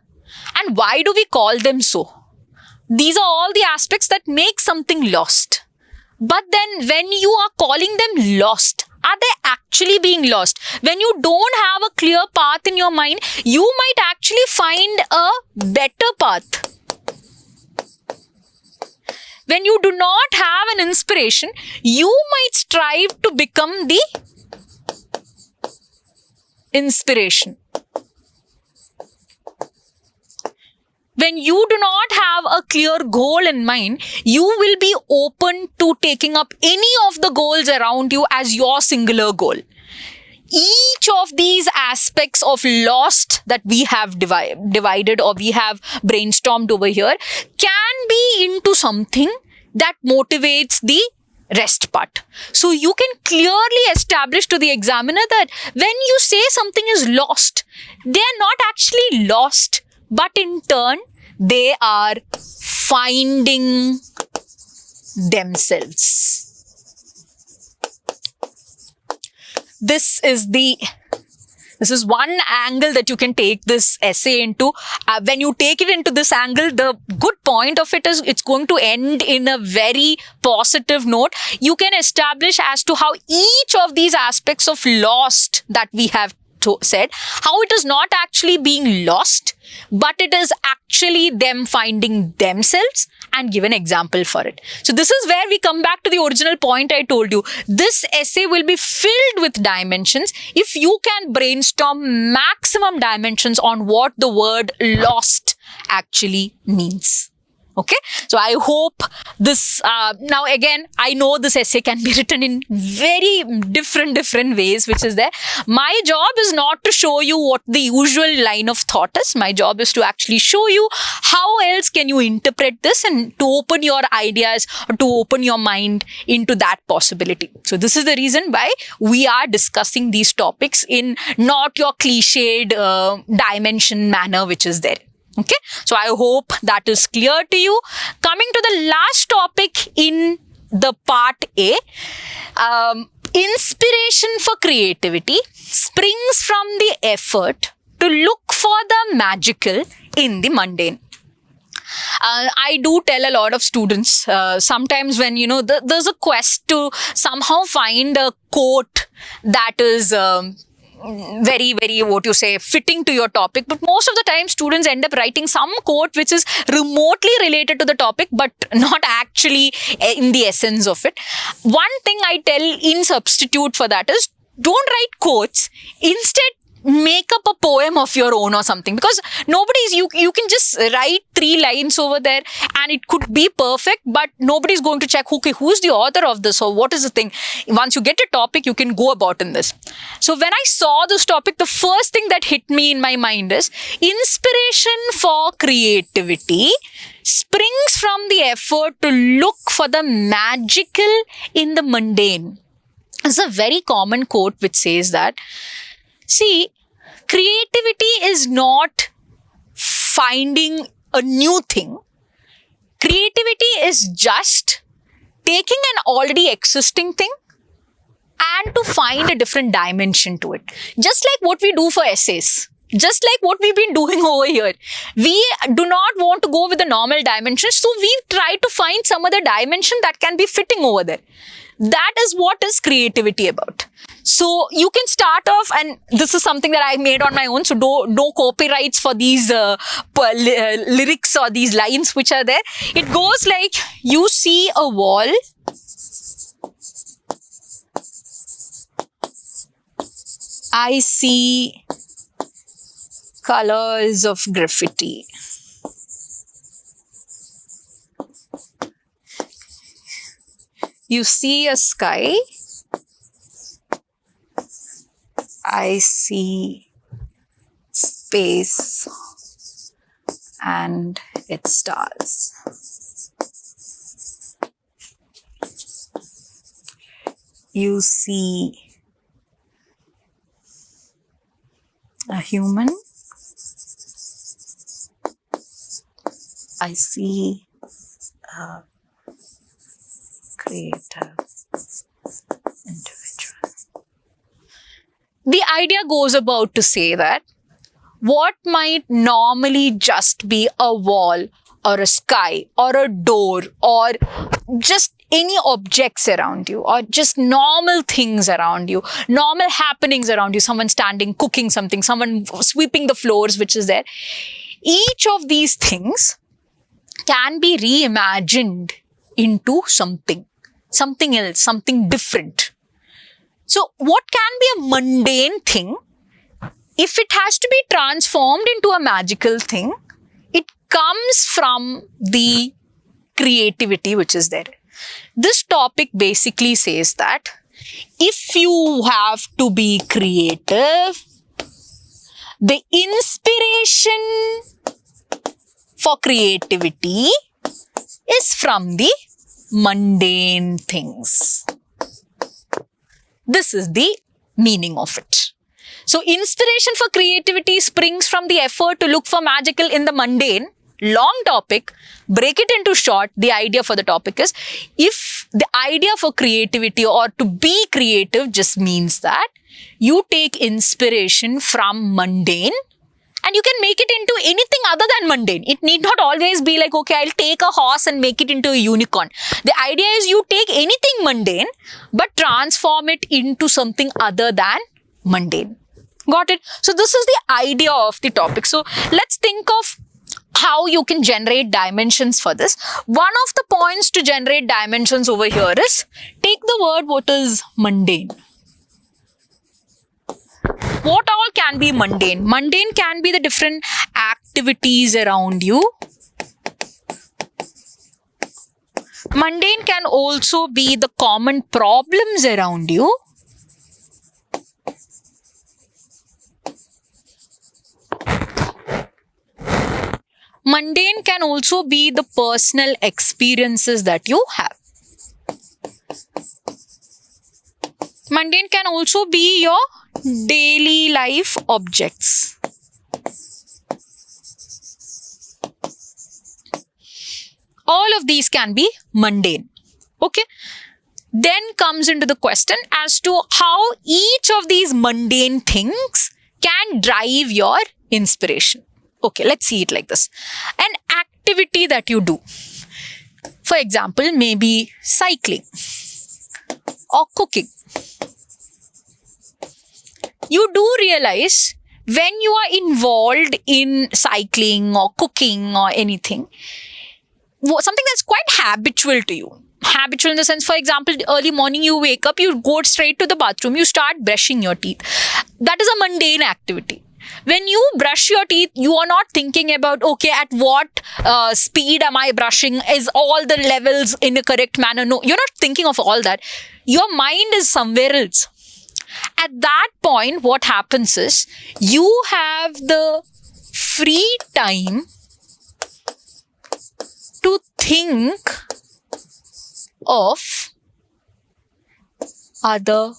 And why do we call them so? These are all the aspects that make something lost. But then when you are calling them lost, Are they actually being lost? When you don't have a clear path in your mind, you might actually find a better path. When you do not have an inspiration, you might strive to become the inspiration. When you do not have a clear goal in mind, you will be open to taking up any of the goals around you as your singular goal. Each of these aspects of lost that we have divided or we have brainstormed over here can be into something that motivates the rest part. So you can clearly establish to the examiner that when you say something is lost, they are not actually lost, but in turn, they are finding themselves. This is one angle that you can take this essay into. When you take it into this angle, the good point of it is it's going to end in a very positive note. You can establish as to how each of these aspects of lost that we have said, how it is not actually being lost, but it is actually them finding themselves, and give an example for it. So this is where we come back to the original point I told you. This essay will be filled with dimensions if you can brainstorm maximum dimensions on what the word lost actually means. Okay, so I hope this, now again, I know this essay can be written in very different ways, which is there. My job is not to show you what the usual line of thought is. My job is to actually show you how else can you interpret this and to open your ideas or to open your mind into that possibility. So this is the reason why we are discussing these topics in not your cliched dimension manner, which is there. Okay, so I hope that is clear to you. Coming to the last topic in the part A, inspiration for creativity springs from the effort to look for the magical in the mundane. I do tell a lot of students, sometimes when, there's a quest to somehow find a quote that is very, fitting to your topic. But most of the time, students end up writing some quote which is remotely related to the topic, but not actually in the essence of it. One thing I tell in substitute for that is, don't write quotes. Instead, make up a poem of your own or something, because you can just write 3 lines over there and it could be perfect, but nobody's going to check, okay, who's the author of this or what is the thing. Once you get a topic, you can go about in this. So when I saw this topic, the first thing that hit me in my mind is inspiration for creativity springs from the effort to look for the magical in the mundane. It's a very common quote which says that, see, creativity is not finding a new thing. Creativity is just taking an already existing thing and to find a different dimension to it. Just like what we do for essays. Just like what we've been doing over here. We do not want to go with the normal dimensions, so we try to find some other dimension that can be fitting over there. That is what is creativity about. So you can start off, and this is something that I made on my own, so no copyrights for these lyrics or these lines which are there. It goes like, you see a wall, I see colors of graffiti. You see a sky, I see space and its stars. You see a human, I see a creative individual. The idea goes about to say that what might normally just be a wall or a sky or a door or just any objects around you or just normal things around you, normal happenings around you, someone standing, cooking something, someone sweeping the floors, which is there. Each of these things can be reimagined into something else, something different. So what can be a mundane thing, if it has to be transformed into a magical thing, it comes from the creativity which is there. This topic basically says that if you have to be creative, the inspiration for creativity is from the mundane things. This is the meaning of it. So inspiration for creativity springs from the effort to look for magical in the mundane. Long topic, break it into short. The idea for the topic is, if the idea for creativity or to be creative just means that you take inspiration from mundane and you can make it into anything other than mundane. It need not always be like, okay, I'll take a horse and make it into a unicorn. The idea is you take anything mundane but transform it into something other than mundane. Got it? So this is the idea of the topic. So let's think of how you can generate dimensions for this. One of the points to generate dimensions over here is, take the word what is mundane. What all can be mundane? Mundane can be the different activities around you. Mundane can also be the common problems around you. Mundane can also be the personal experiences that you have. Mundane can also be your daily life objects. All of these can be mundane. Okay. Then comes into the question as to how each of these mundane things can drive your inspiration. Okay, let's see it like this. An activity that you do. For example, maybe cycling or cooking. You do realize when you are involved in cycling or cooking or anything, something that's quite habitual to you. Habitual in the sense, for example, early morning you wake up, you go straight to the bathroom, you start brushing your teeth. That is a mundane activity. When you brush your teeth, you are not thinking about, okay, at what speed am I brushing? Is all the levels in a correct manner? No, you're not thinking of all that. Your mind is somewhere else. At that point, what happens is, you have the free time to think of other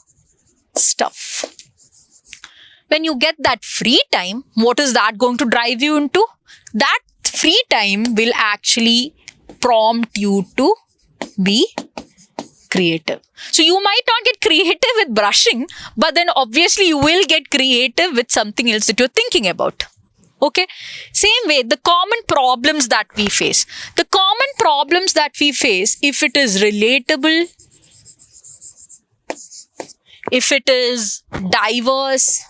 stuff. When you get that free time, what is that going to drive you into? That free time will actually prompt you to be creative. So you might not get creative with brushing, but then obviously you will get creative with something else that you're thinking about. Okay. Same way, the common problems that we face. The common problems that we face, if it is relatable, if it is diverse,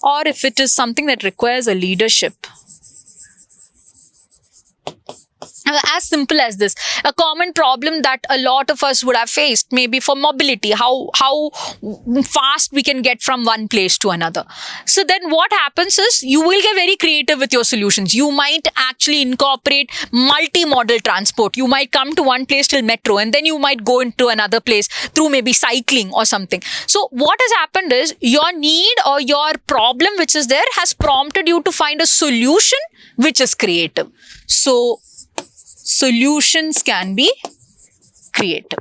or if it is something that requires a leadership. As simple as this, a common problem that a lot of us would have faced, maybe for mobility, how fast we can get from one place to another. So then what happens is, you will get very creative with your solutions. You might actually incorporate multi-modal transport. You might come to one place till metro, and then you might go into another place through maybe cycling or something. So what has happened is, your need or your problem which is there has prompted you to find a solution which is creative. So solutions can be creative.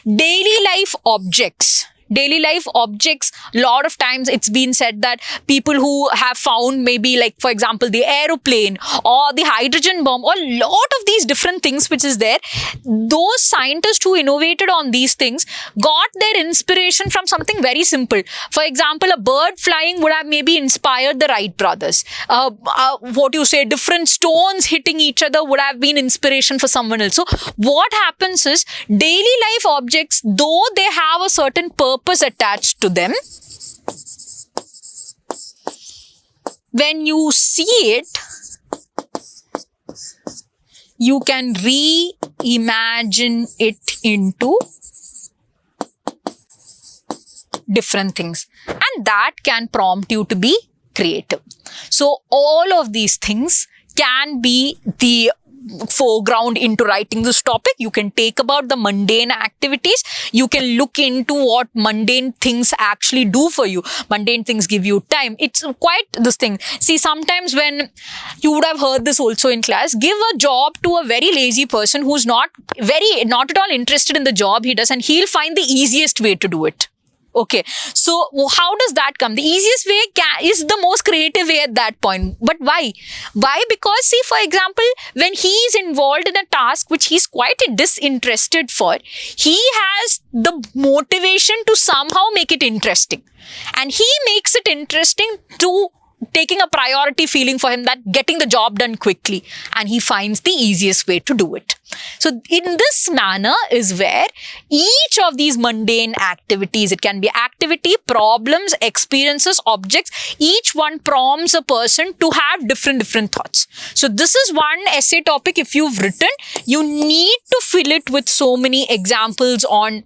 Daily life objects. daily life objects, a lot of times it's been said that people who have found maybe like, for example, the aeroplane or the hydrogen bomb or a lot of these different things which is there, those scientists who innovated on these things got their inspiration from something very simple. For example, a bird flying would have maybe inspired the Wright brothers. Different stones hitting each other would have been inspiration for someone else. So what happens is, daily life objects, though they have a certain purpose attached to them, when you see it, you can reimagine it into different things, and that can prompt you to be creative. So all of these things can be the foreground into writing this topic. You can take about the mundane activities. You can look into what mundane things actually do for you. Mundane things give you time. It's quite this thing. See, sometimes when you would have heard this also in class, give a job to a very lazy person who's not at all interested in the job he does, and he'll find the easiest way to do it. Okay, so how does that come? The easiest way is the most creative way at that point. But why? Why? Because, see, for example, when he is involved in a task which he's quite disinterested for, he has the motivation to somehow make it interesting. And he makes it interesting to taking a priority feeling for him, that getting the job done quickly, and he finds the easiest way to do it. So in this manner is where each of these mundane activities, it can be activity, problems, experiences, objects, each one prompts a person to have different thoughts. So this is one essay topic. If you've written, you need to fill it with so many examples on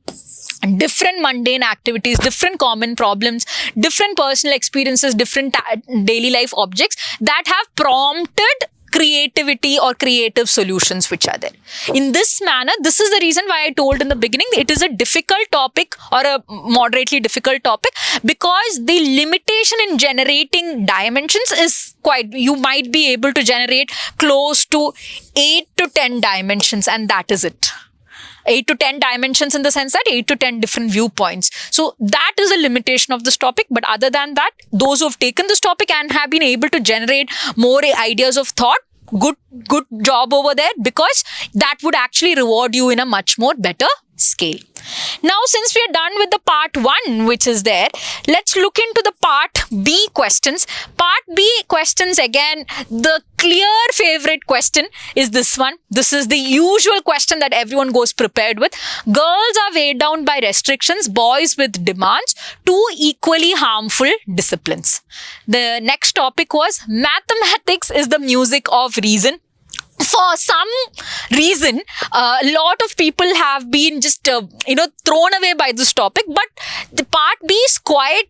different mundane activities, different common problems, different personal experiences, different daily life objects that have prompted creativity or creative solutions which are there. In this manner, this is the reason why I told in the beginning, it is a difficult topic or a moderately difficult topic, because the limitation in generating dimensions is quite, you might be able to generate close to 8 to 10 dimensions, and that is it. 8 to 10 dimensions in the sense that 8 to 10 different viewpoints. So that is a limitation of this topic. But other than that, those who have taken this topic and have been able to generate more ideas of thought, good job over there, because that would actually reward you in a much more better scale. Now, since we are done with the part 1, which is there, let's look into the part B questions. Part B questions, again, the clear favorite question is this one. This is the usual question that everyone goes prepared with. Girls are weighed down by restrictions, boys with demands, two equally harmful disciplines. The next topic was mathematics is the music of reason. For some reason, a lot of people have been just, thrown away by this topic. But the part B is quite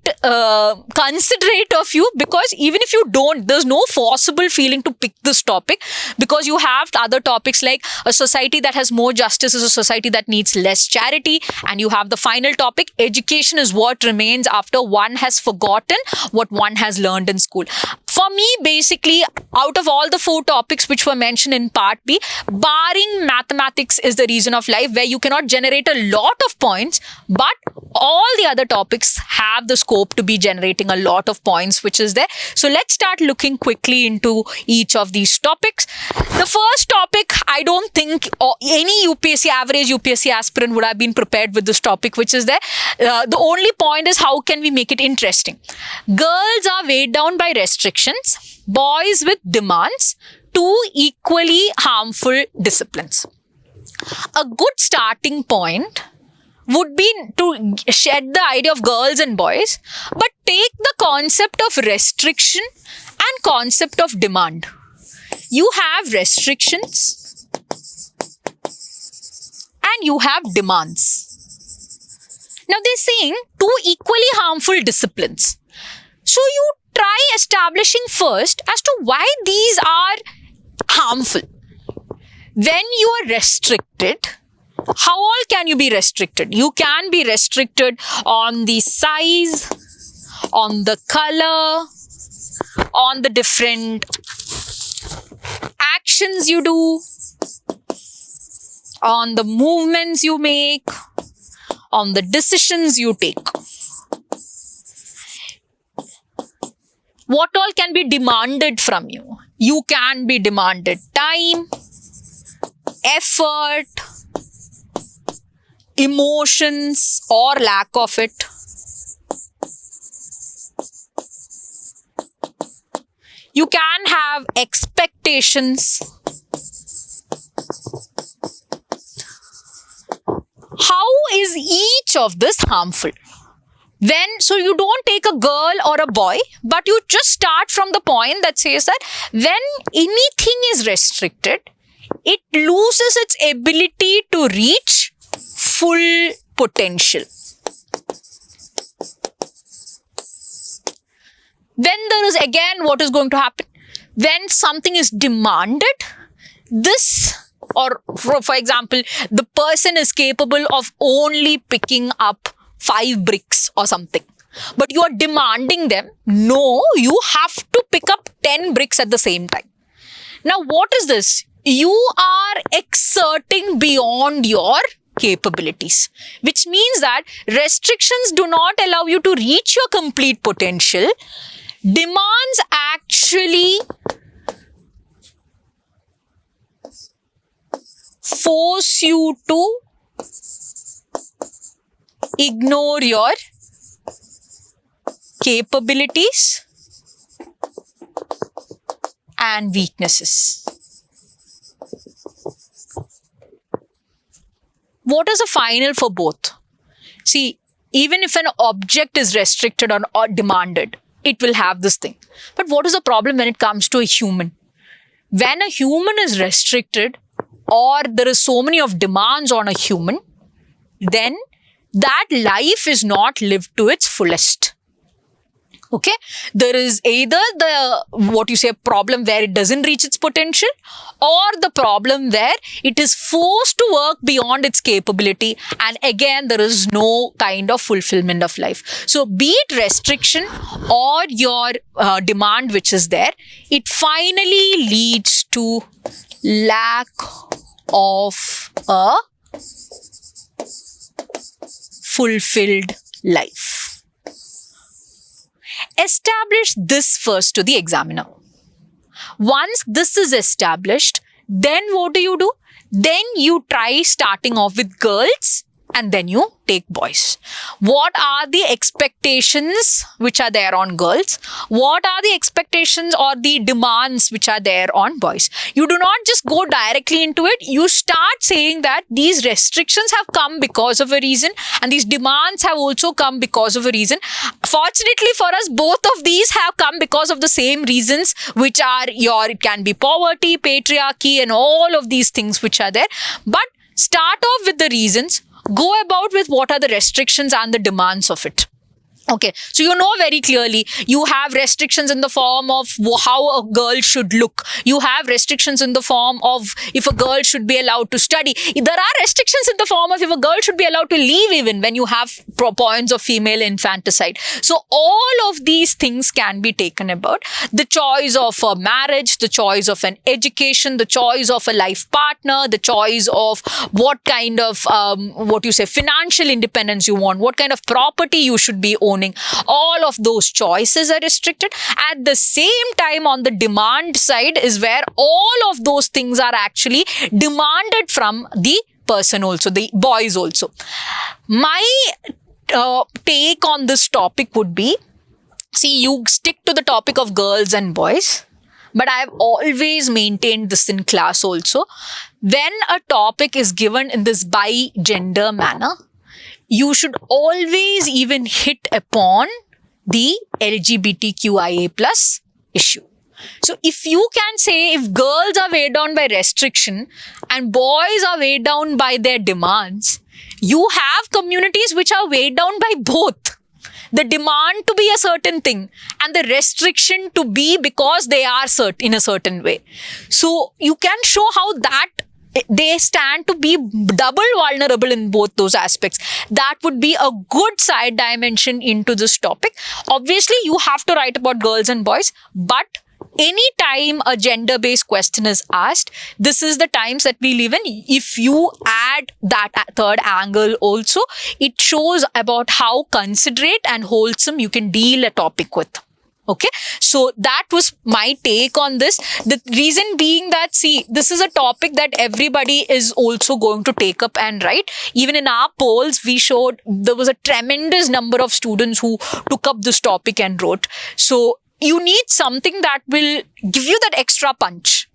considerate of you, because even if you don't, there's no forcible feeling to pick this topic, because you have other topics like a society that has more justice is a society that needs less charity. And you have the final topic, education is what remains after one has forgotten what one has learned in school. For me, basically, out of all the 4 topics which were mentioned in part B, barring mathematics is the reason of life, where you cannot generate a lot of points, but all the other topics have the scope to be generating a lot of points, which is there. So let's start looking quickly into each of these topics. The first topic, I don't think any average UPSC aspirant would have been prepared with this topic, which is there. The only point is, how can we make it interesting? Girls are weighed down by restrictions, boys with demands, two equally harmful disciplines. A good starting point would be to shed the idea of girls and boys, but take the concept of restriction and concept of demand. You have restrictions and you have demands. Now they're saying two equally harmful disciplines. So you try establishing first as to why these are harmful. When you are restricted, how all can you be restricted? You can be restricted on the size, on the color, on the different actions you do, on the movements you make, on the decisions you take. What all can be demanded from you? You can be demanded time, effort, emotions or lack of it. You can have expectations. How is each of this harmful? So you don't take a girl or a boy, but you just start from the point that says that when anything is restricted, it loses its ability to reach full potential. Then there is again what is going to happen. When something is demanded, for example, the person is capable of only picking up 5 bricks or something. But you are demanding them, no, you have to pick up 10 bricks at the same time. Now, what is this? You are exerting beyond your capabilities, which means that restrictions do not allow you to reach your complete potential. Demands actually force you to ignore your capabilities and weaknesses. What is the final for both? See, even if an object is restricted or demanded, it will have this thing. But what is the problem when it comes to a human? When a human is restricted or there is so many of demands on a human, then that life is not lived to its fullest. Okay, there is either the problem where it doesn't reach its potential, or the problem where it is forced to work beyond its capability, and again there is no kind of fulfillment of life. So be it restriction or your demand which is there, it finally leads to lack of a fulfilled life. Establish this first to the examiner. Once this is established, then what do? Then you try starting off with girls and then you take boys. What are the expectations which are there on girls? What are the expectations or the demands which are there on boys? You do not just go directly into it. You start saying that these restrictions have come because of a reason and these demands have also come because of a reason. Fortunately for us, both of these have come because of the same reasons, which are it can be poverty, patriarchy and all of these things which are there. But start off with the reasons. Go about with what are the restrictions and the demands of it. Okay, so you know very clearly you have restrictions in the form of how a girl should look. You have restrictions in the form of if a girl should be allowed to study. There are restrictions in the form of if a girl should be allowed to leave even when you have points of female infanticide. So all of these things can be taken about. The choice of a marriage, the choice of an education, the choice of a life partner, the choice of what kind of financial independence you want, what kind of property you should be owning. All of those choices are restricted. At the same time, on the demand side is where all of those things are actually demanded from the person also, the boys also. My take on this topic would be, see, you stick to the topic of girls and boys, but I've always maintained this in class also. When a topic is given in this bi-gender manner, you should always even hit upon the LGBTQIA plus issue. So if you can say if girls are weighed down by restriction and boys are weighed down by their demands, you have communities which are weighed down by both. The demand to be a certain thing and the restriction to be because they are in a certain way. So you can show how that they stand to be double vulnerable in both those aspects. That would be a good side dimension into this topic. Obviously, you have to write about girls and boys, but anytime a gender-based question is asked, this is the times that we live in. If you add that third angle also, it shows about how considerate and wholesome you can deal a topic with. Okay, so that was my take on this. The reason being that, see, this is a topic that everybody is also going to take up and write. Even in our polls, we showed there was a tremendous number of students who took up this topic and wrote. So you need something that will give you that extra punch.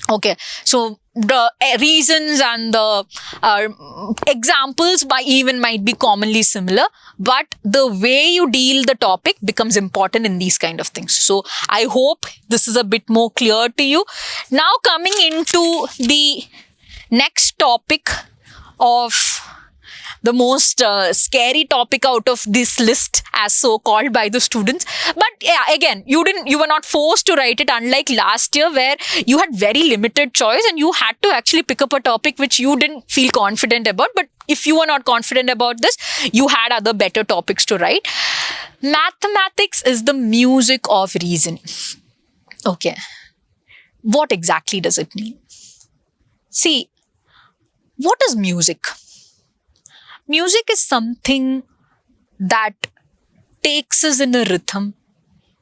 Okay, so the reasons and the examples might be commonly similar, but the way you deal the topic becomes important in these kind of things. So I hope this is a bit more clear to you. Now coming into the next topic of the most scary topic out of this list, as so called by the students. But yeah, again, you were not forced to write it, unlike last year where you had very limited choice and you had to actually pick up a topic which you didn't feel confident about. But if you were not confident about this, you had other better topics to write. Mathematics is the music of reason. Okay. What exactly does it mean? See, what is music? Music is something that takes us in a rhythm,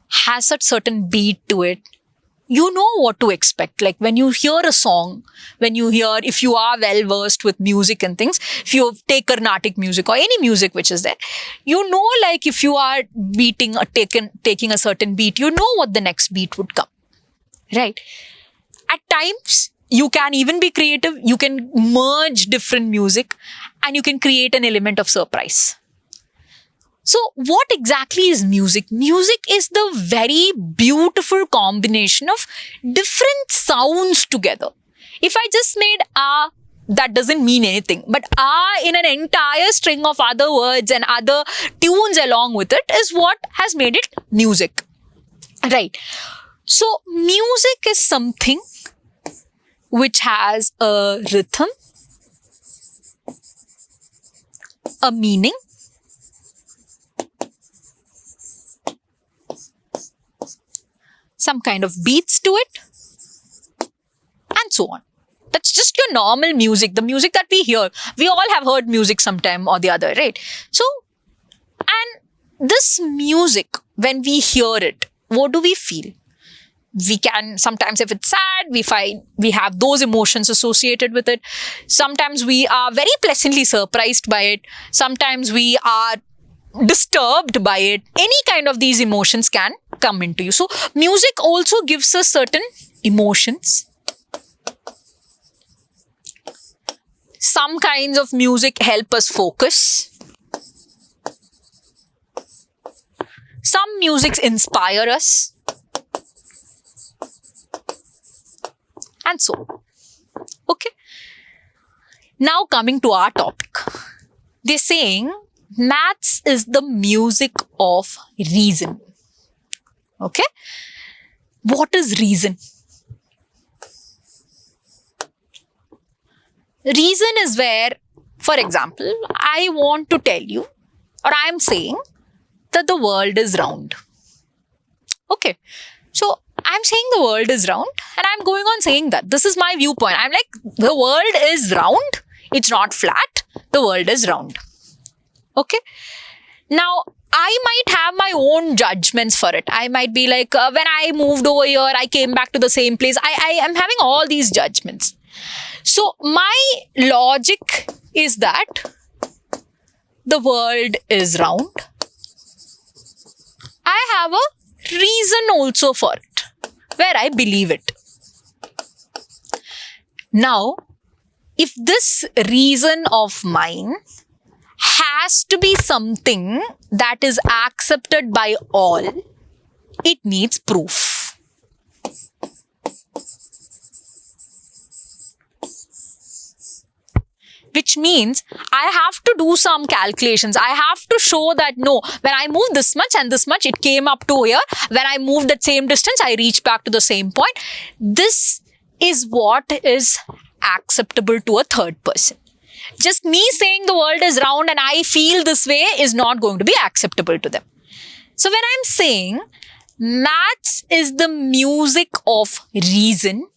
has a certain beat to it. You know what to expect. Like when you hear a song, if you are well versed with music and things, if you take Carnatic music or any music which is there, you know, like if you are taking a certain beat, you know what the next beat would come. Right? At times, you can even be creative. You can merge different music and you can create an element of surprise. So what exactly is music? Music is the very beautiful combination of different sounds together. If I just made a, that doesn't mean anything. But in an entire string of other words and other tunes along with it is what has made it music. Right. So music is something which has a rhythm, a meaning, some kind of beats to it, and so on. That's just your normal music, the music that we hear. We all have heard music sometime or the other, right? So, and this music, when we hear it, what do we feel? We can, sometimes if it's sad, we find we have those emotions associated with it. Sometimes we are very pleasantly surprised by it. Sometimes we are disturbed by it. Any kind of these emotions can come into you. So music also gives us certain emotions. Some kinds of music help us focus. Some musics inspire us. And so on. Okay. Now coming to our topic. They're saying maths is the music of reason. Okay. What is reason? Reason is where, for example, I want to tell you, or I am saying that the world is round. Okay. So I'm saying the world is round and I'm going on saying that. This is my viewpoint. I'm like, the world is round. It's not flat. The world is round. Okay. Now, I might have my own judgments for it. I might be like, when I moved over here, I came back to the same place. I am having all these judgments. So my logic is that the world is round. I have a reason also for it, where I believe it. Now, if this reason of mine has to be something that is accepted by all, it needs proof. Which means I have to do some calculations. I have to show that no, when I moved this much and this much, it came up to here. When I moved that same distance, I reached back to the same point. This is what is acceptable to a third person. Just me saying the world is round and I feel this way is not going to be acceptable to them. So when I'm saying maths is the music of reason,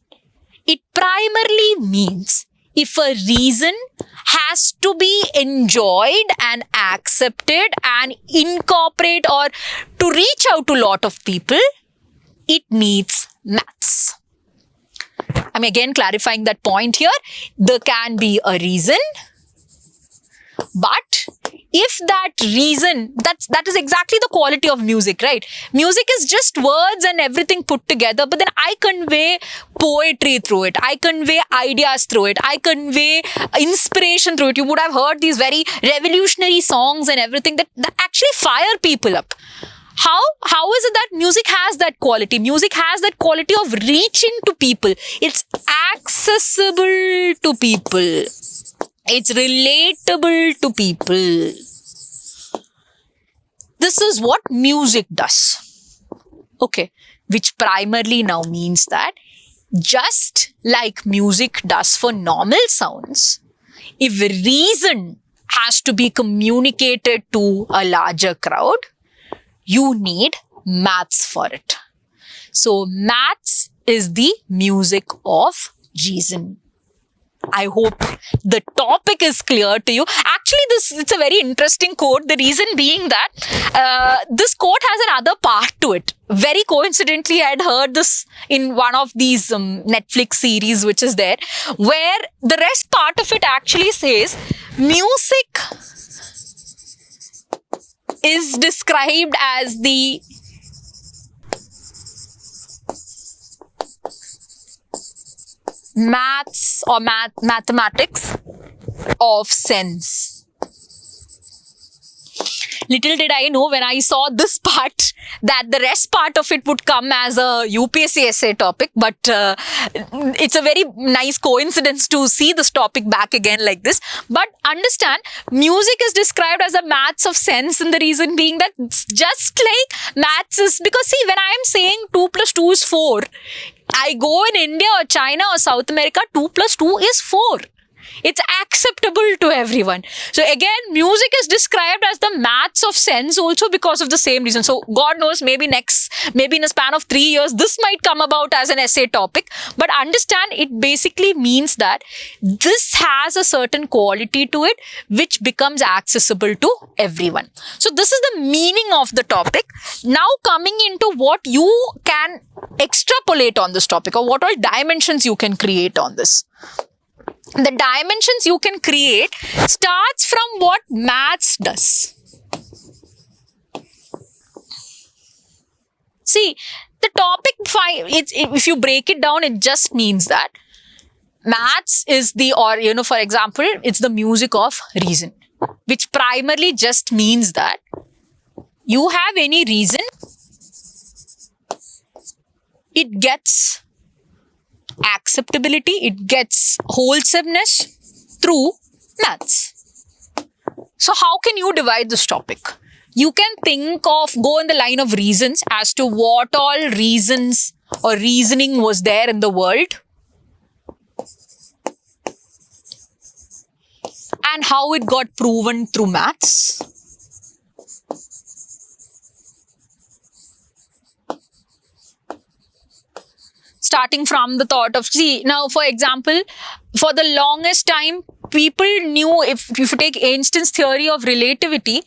it primarily means if a reason has to be enjoyed and accepted and incorporate or to reach out to a lot of people, it needs maths. I'm again clarifying that point here. There can be a reason, but if that reason, that is exactly the quality of music, right? Music is just words and everything put together, but then I convey poetry through it. I convey ideas through it. I convey inspiration through it. You would have heard these very revolutionary songs and everything that actually fire people up. How is it that music has that quality? Music has that quality of reaching to people. It's accessible to people. It's relatable to people. This is what music does. Okay, which primarily now means that just like music does for normal sounds, if reason has to be communicated to a larger crowd, you need maths for it. So maths is the music of reason. I hope the topic is clear to you. Actually, it's a very interesting quote. The reason being that this quote has another part to it. Very coincidentally, I had heard this in one of these Netflix series which is there, where the rest part of it actually says music is described as the maths or mathematics of sense. Little did I know when I saw this part that the rest part of it would come as a UPSC essay topic, but it's a very nice coincidence to see this topic back again like this. But understand, music is described as a maths of sense, and the reason being that it's just like maths is, because see, when I am saying 2 plus 2 is 4, I go in India or China or South America, 2 plus 2 is 4. It's acceptable to everyone. So again, music is described as the maths of sense also because of the same reason. So God knows, maybe in a span of 3 years, this might come about as an essay topic. But understand, it basically means that this has a certain quality to it which becomes accessible to everyone. So this is the meaning of the topic. Now coming into what you can extrapolate on this topic, or what all dimensions you can create on this. The dimensions you can create starts from what maths does. See, the topic, if you break it down, it just means that maths is for example, it's the music of reason, which primarily just means that you have any reason, it gets acceptability, it gets wholesomeness through maths. So how can you divide this topic? You can go in the line of reasons as to what all reasons or reasoning was there in the world and how it got proven through maths. Starting from the thought of, now for example, for the longest time, people knew, if you take Einstein's theory of relativity,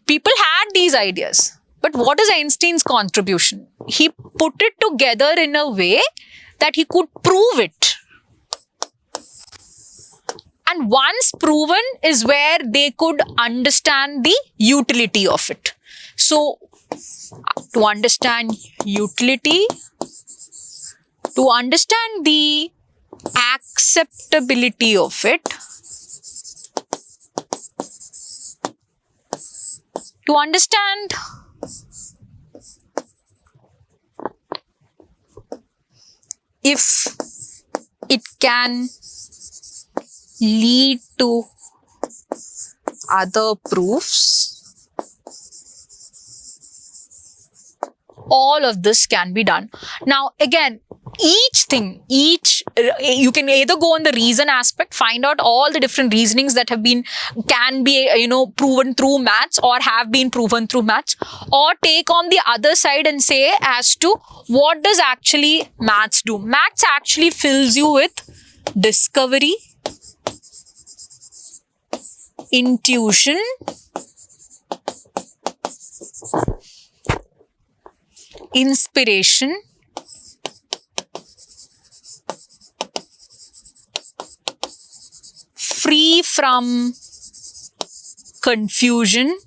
people had these ideas. But what is Einstein's contribution? He put it together in a way that he could prove it. And once proven is where they could understand the utility of it. So, to understand utility, to understand the acceptability of it, to understand if it can lead to other proofs, all of this can be done. Now, again, you can either go on the reason aspect, find out all the different reasonings that can be proven through maths or have been proven through maths, or take on the other side and say as to what does actually maths do. Maths actually fills you with discovery, intuition, inspiration, free from confusion,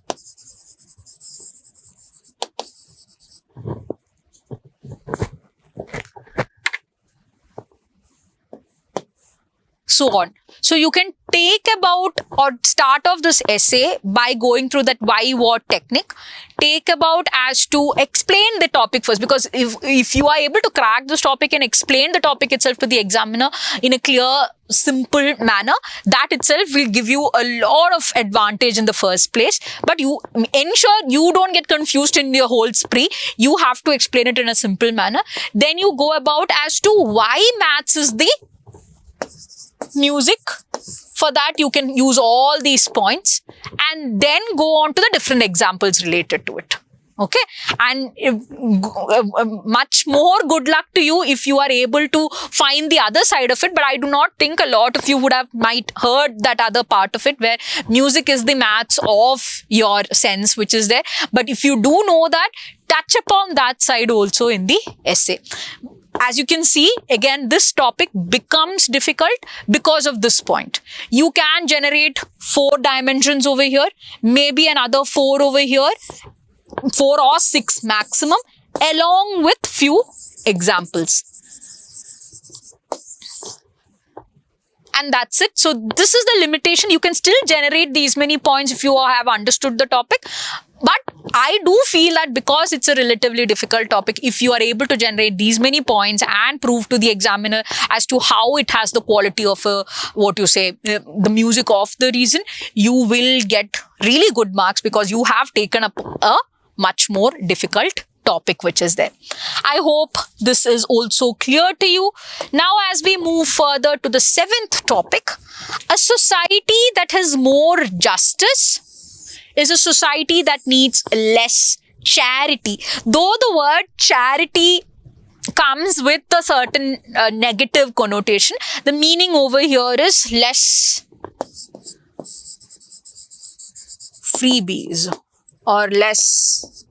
so on. So you can take about or start off this essay by going through that why, what technique. Take about as to explain the topic first, because if you are able to crack this topic and explain the topic itself to the examiner in a clear, simple manner, that itself will give you a lot of advantage in the first place. But you ensure you don't get confused in your whole spree. You have to explain it in a simple manner. Then you go about as to why maths is the music. For that, you can use all these points and then go on to the different examples related to it. Okay, and much more good luck to you if you are able to find the other side of it. But I do not think a lot of you would have might heard that other part of it, where music is the maths of your sense, which is there. But if you do know that, touch upon that side also in the essay. As you can see, again, this topic becomes difficult because of this point. You can generate 4 dimensions over here, maybe another 4 over here, 4 or 6 maximum, along with few examples. And that's it. So this is the limitation. You can still generate these many points if you have understood the topic. But I do feel that because it's a relatively difficult topic, if you are able to generate these many points and prove to the examiner as to how it has the quality of the music of the reason, you will get really good marks because you have taken up a much more difficult topic which is there. I hope this is also clear to you. Now, as we move further to the 7th topic, a society that has more justice is a society that needs less charity. Though the word charity comes with a certain negative connotation, the meaning over here is less freebies or less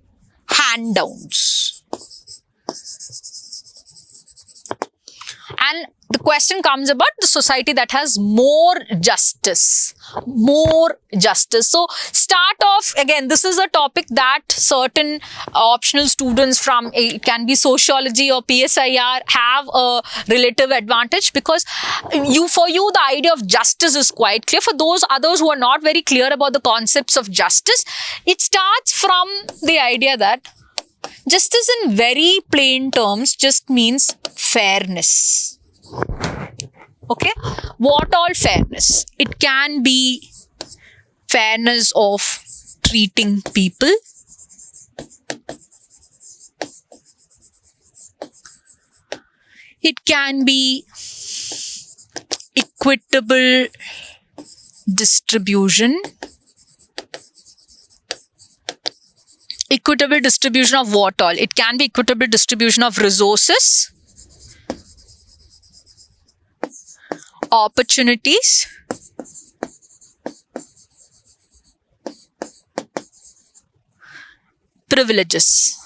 handouts. And the question comes about the society that has more justice. More justice. So start off, again, this is a topic that certain optional students from, it can be sociology or PSIR, have a relative advantage because for you the idea of justice is quite clear. For those others who are not very clear about the concepts of justice, it starts from the idea that justice in very plain terms just means fairness. Okay, what all fairness? It can be fairness of treating people, it can be equitable distribution. Equitable distribution of what all? It can be equitable distribution of resources, opportunities, privileges.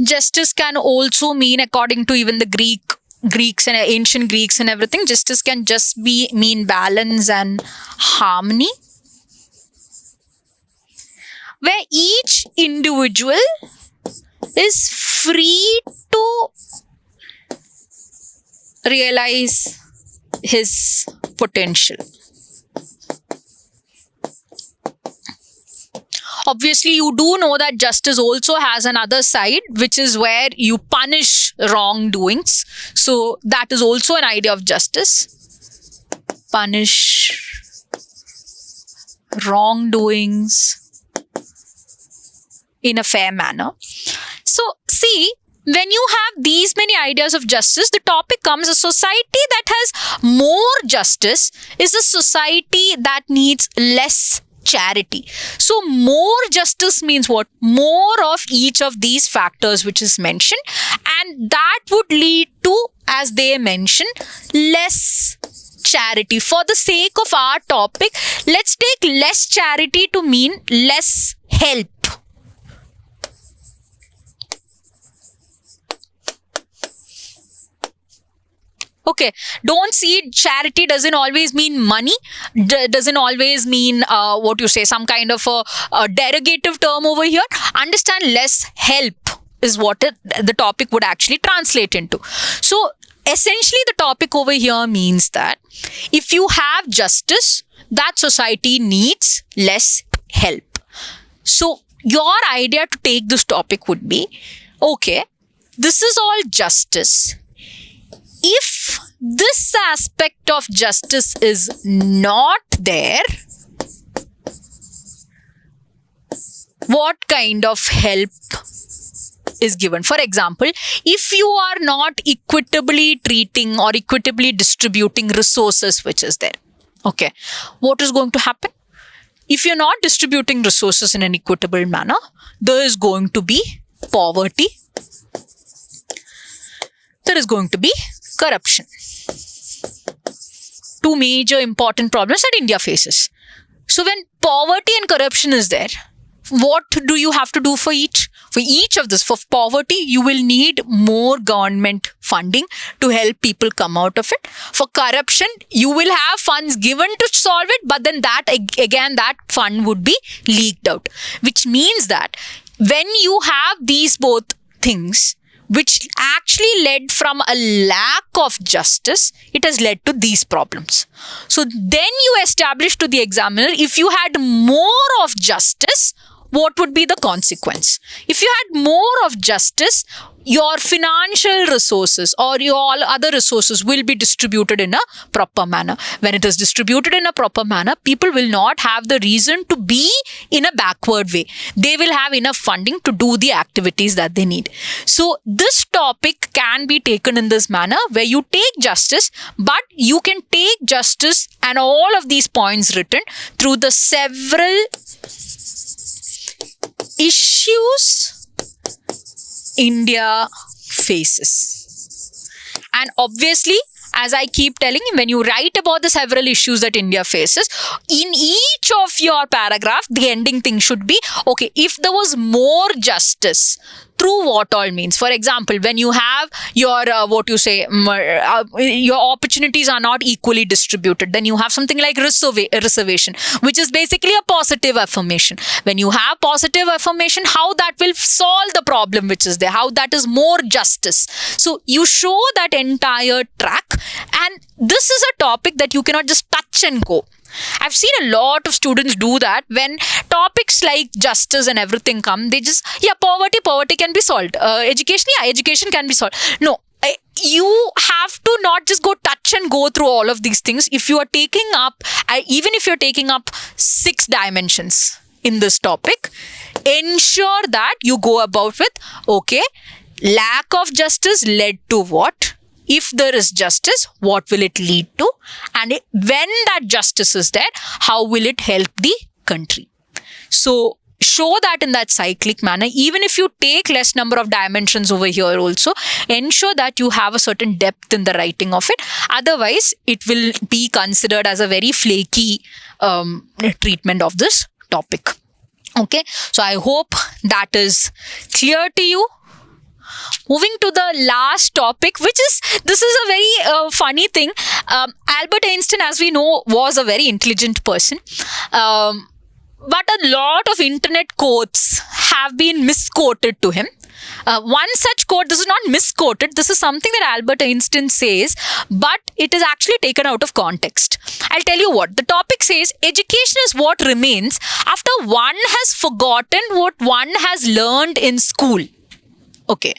Justice can also mean, according to even the Greeks and ancient Greeks and everything, justice can just mean balance and harmony, where each individual is free to realize his potential. Obviously, you do know that justice also has another side, which is where you punish wrongdoings. So that is also an idea of justice. Punish wrongdoings in a fair manner. So see, when you have these many ideas of justice, the topic comes, a society that has more justice is a society that needs less charity. So more justice means what? More of each of these factors which is mentioned, and that would lead to, as they mention, less charity. For the sake of our topic, let's take less charity to mean less help. Okay, don't see it. Charity doesn't always mean money, doesn't always mean some kind of a derogative term over here. Understand less help is what the topic would actually translate into. So essentially the topic over here means that if you have justice, that society needs less help. So your idea to take this topic would be, okay, this is all justice. If this aspect of justice is not there, what kind of help is given? For example, if you are not equitably treating or equitably distributing resources which is there, okay, what is going to happen? If you're not distributing resources in an equitable manner, there is going to be poverty. There is going to be corruption. Two major important problems that India faces. So when poverty and corruption is there, what do you have to do for each? For each of this, for poverty, you will need more government funding to help people come out of it. For corruption, you will have funds given to solve it, but then that fund would be leaked out. Which means that when you have these both things, which actually led from a lack of justice, it has led to these problems. So then you establish to the examiner, if you had more of justice, what would be the consequence? If you had more of justice, your financial resources or your other resources will be distributed in a proper manner. When it is distributed in a proper manner, people will not have the reason to be in a backward way. They will have enough funding to do the activities that they need. So this topic can be taken in this manner, where you take justice, but you can take justice and all of these points written through the several issues India faces. And obviously, as I keep telling you, when you write about the several issues that India faces, in each of your paragraph, the ending thing should be, okay, if there was more justice, through what all means. For example, when you have your, your opportunities are not equally distributed, then you have something like reservation, which is basically a positive affirmation. When you have positive affirmation, how that will solve the problem which is there, how that is more justice. So you show that entire track, and this is a topic that you cannot just touch and go. I've seen a lot of students do that. When topics like justice and everything come, they just, poverty can be solved. Education can be solved. No, you have to not just go touch and go through all of these things. If you are taking up, even if you're taking up 6 dimensions in this topic, ensure that you go about with, okay, lack of justice led to what? If there is justice, what will it lead to? And when that justice is there, how will it help the country? So show that in that cyclic manner. Even if you take less number of dimensions over here also, ensure that you have a certain depth in the writing of it. Otherwise, it will be considered as a very flaky treatment of this topic. Okay, so I hope that is clear to you. Moving to the last topic, this is a very funny thing. Albert Einstein, as we know, was a very intelligent person. But a lot of internet quotes have been misquoted to him. One such quote, this is not misquoted, this is something that Albert Einstein says, but it is actually taken out of context. I'll tell you what, the topic says, education is what remains after one has forgotten what one has learned in school. Okay.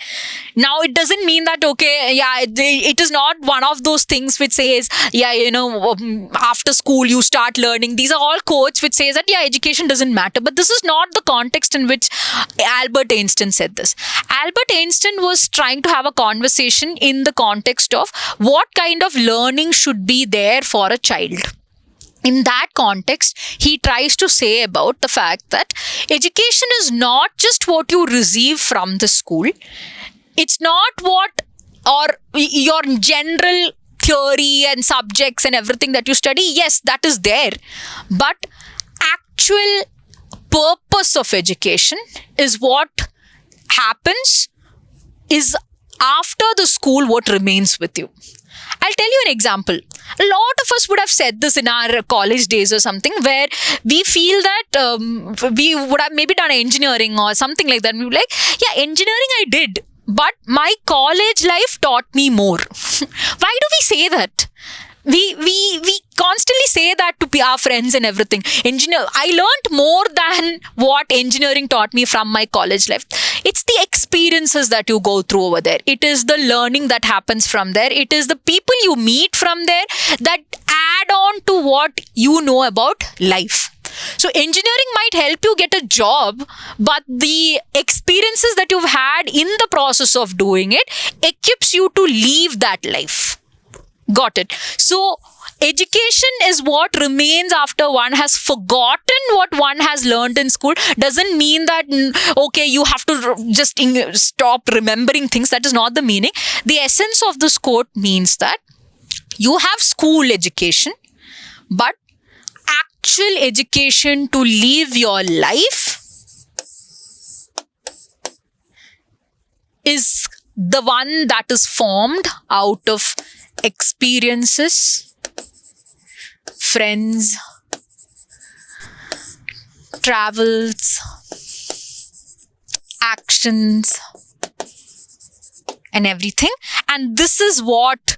Now, it doesn't mean that, it is not one of those things which says, after school you start learning. These are all quotes which says that, education doesn't matter. But this is not the context in which Albert Einstein said this. Albert Einstein was trying to have a conversation in the context of what kind of learning should be there for a child. In that context, he tries to say about the fact that education is not just what you receive from the school. It's not what, or your general theory and subjects and everything that you study. Yes, that is there. But actual purpose of education is what happens, is after the school, what remains with you. I'll tell you an example. A lot of us would have said this in our college days or something, where we feel that we would have maybe done engineering or something like that. And we were like, yeah, engineering I did, but my college life taught me more. Why do we say that? We constantly say that to our friends and everything. I learned more than what engineering taught me from my college life. It's the experiences that you go through over there. It is the learning that happens from there. It is the people you meet from there that add on to what you know about life. So engineering might help you get a job, but the experiences that you've had in the process of doing it equips you to live that life. Got it. So education is what remains after one has forgotten what one has learned in school. Doesn't mean that, okay, you have to just stop remembering things. That is not the meaning. The essence of this quote means that you have school education, but actual education to live your life is the one that is formed out of experiences, friends, travels, actions, and everything. And this is what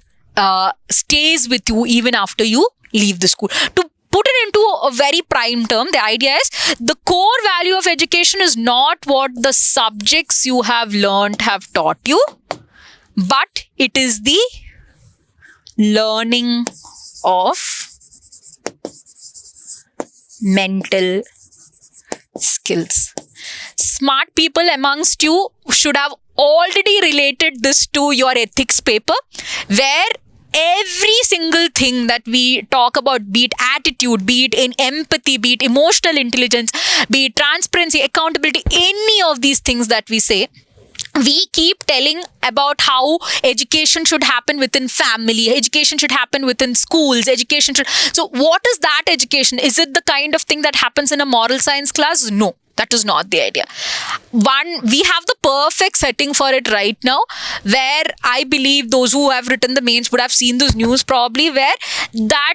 stays with you even after you leave the school. To put it into a very prime term, the idea is the core value of education is not what the subjects you have learned have taught you, but it is the learning of mental skills. Smart people amongst you should have already related this to your ethics paper, where every single thing that we talk about, be it attitude, be it in empathy, be it emotional intelligence, be it transparency, accountability, any of these things that we say, we keep telling about how education should happen within family, education should happen within schools, So what is that education? Is it the kind of thing that happens in a moral science class? No, that is not the idea. One, we have the perfect setting for it right now, where I believe those who have written the mains would have seen this news probably, where that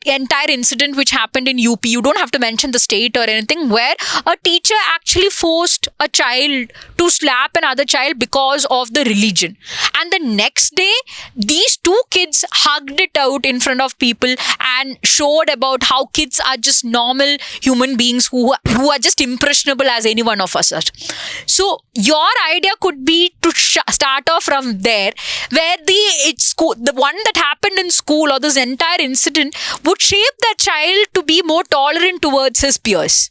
entire incident which happened in UP, you don't have to mention the state or anything, where a teacher actually forced a child to slap another child because of the religion. And the next day, these two kids hugged it out in front of people and showed about how kids are just normal human beings who are just impressionable as any one of us are. So your idea could be to start off from there, where the one that happened in school or this entire incident would shape that child to be more tolerant towards his peers.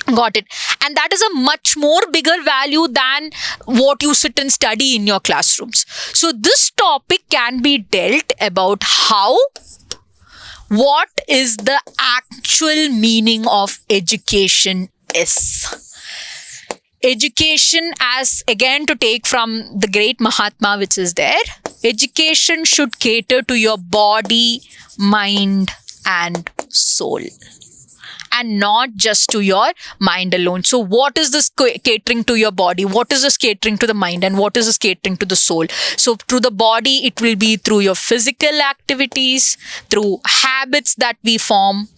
Got it. And that is a much more bigger value than what you sit and study in your classrooms. So this topic can be dealt about what is the actual meaning of education is. Education, as again to take from the great Mahatma which is there, education should cater to your body, mind and soul, and not just to your mind alone. So what is this catering to your body? What is this catering to the mind? And what is this catering to the soul? So through the body, it will be through your physical activities, through habits that we form.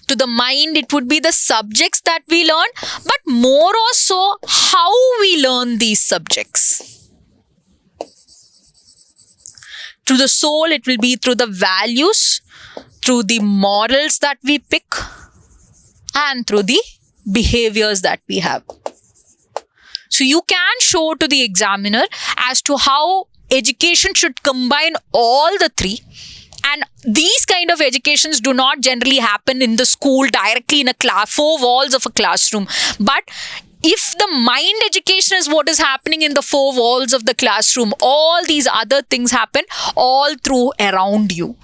To the mind, it would be the subjects that we learn, but more or so how we learn these subjects. To the soul, it will be through the values, through the morals that we pick, and through the behaviors that we have. So you can show to the examiner as to how education should combine all the three. And these kind of educations do not generally happen in the school directly in four walls of a classroom. But if the mind education is what is happening in the four walls of the classroom, all these other things happen all through around you.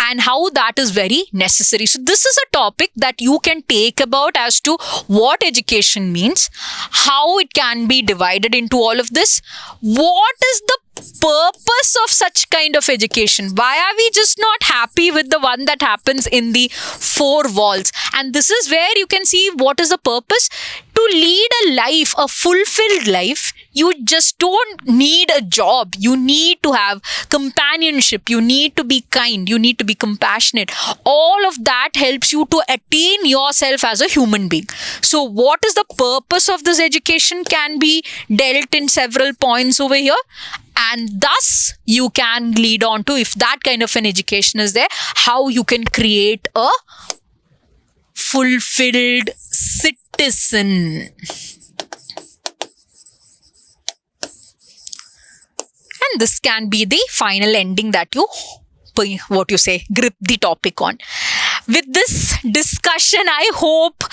and how that is very necessary. So this is a topic that you can take about as to what education means, how it can be divided into all of this, what is the purpose of such kind of education, why are we just not happy with the one that happens in the four walls. And this is where you can see what is the purpose. To lead a life, a fulfilled life, you just don't need a job. You need to have companionship, you need to be kind, you need to be compassionate. All of that helps you to attain yourself as a human being. So what is the purpose of this education can be dealt in several points over here, and thus you can lead on to, if that kind of an education is there, how you can create a fulfilled citizen. And this can be the final ending that you, grip the topic on. With this discussion, I hope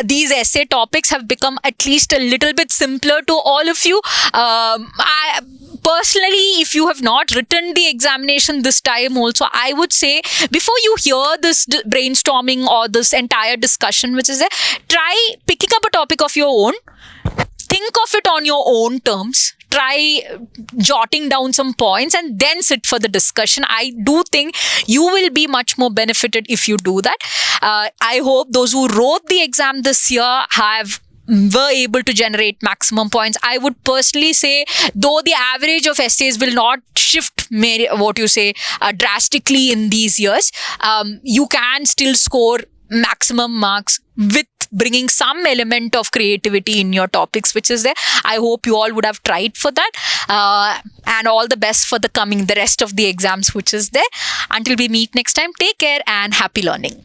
these essay topics have become at least a little bit simpler to all of you. I personally, if you have not written the examination this time also, I would say before you hear this brainstorming or this entire discussion which is there, try picking up a topic of your own. Think of it on your own terms. Try jotting down some points and then sit for the discussion. I do think you will be much more benefited if you do that. I hope those who wrote the exam this year were able to generate maximum points. I would personally say, though the average of essays will not shift drastically in these years, you can still score maximum marks with bringing some element of creativity in your topics which is there. I hope you all would have tried for that, and all the best for the rest of the exams which is there. Until we meet next time, take care and happy learning.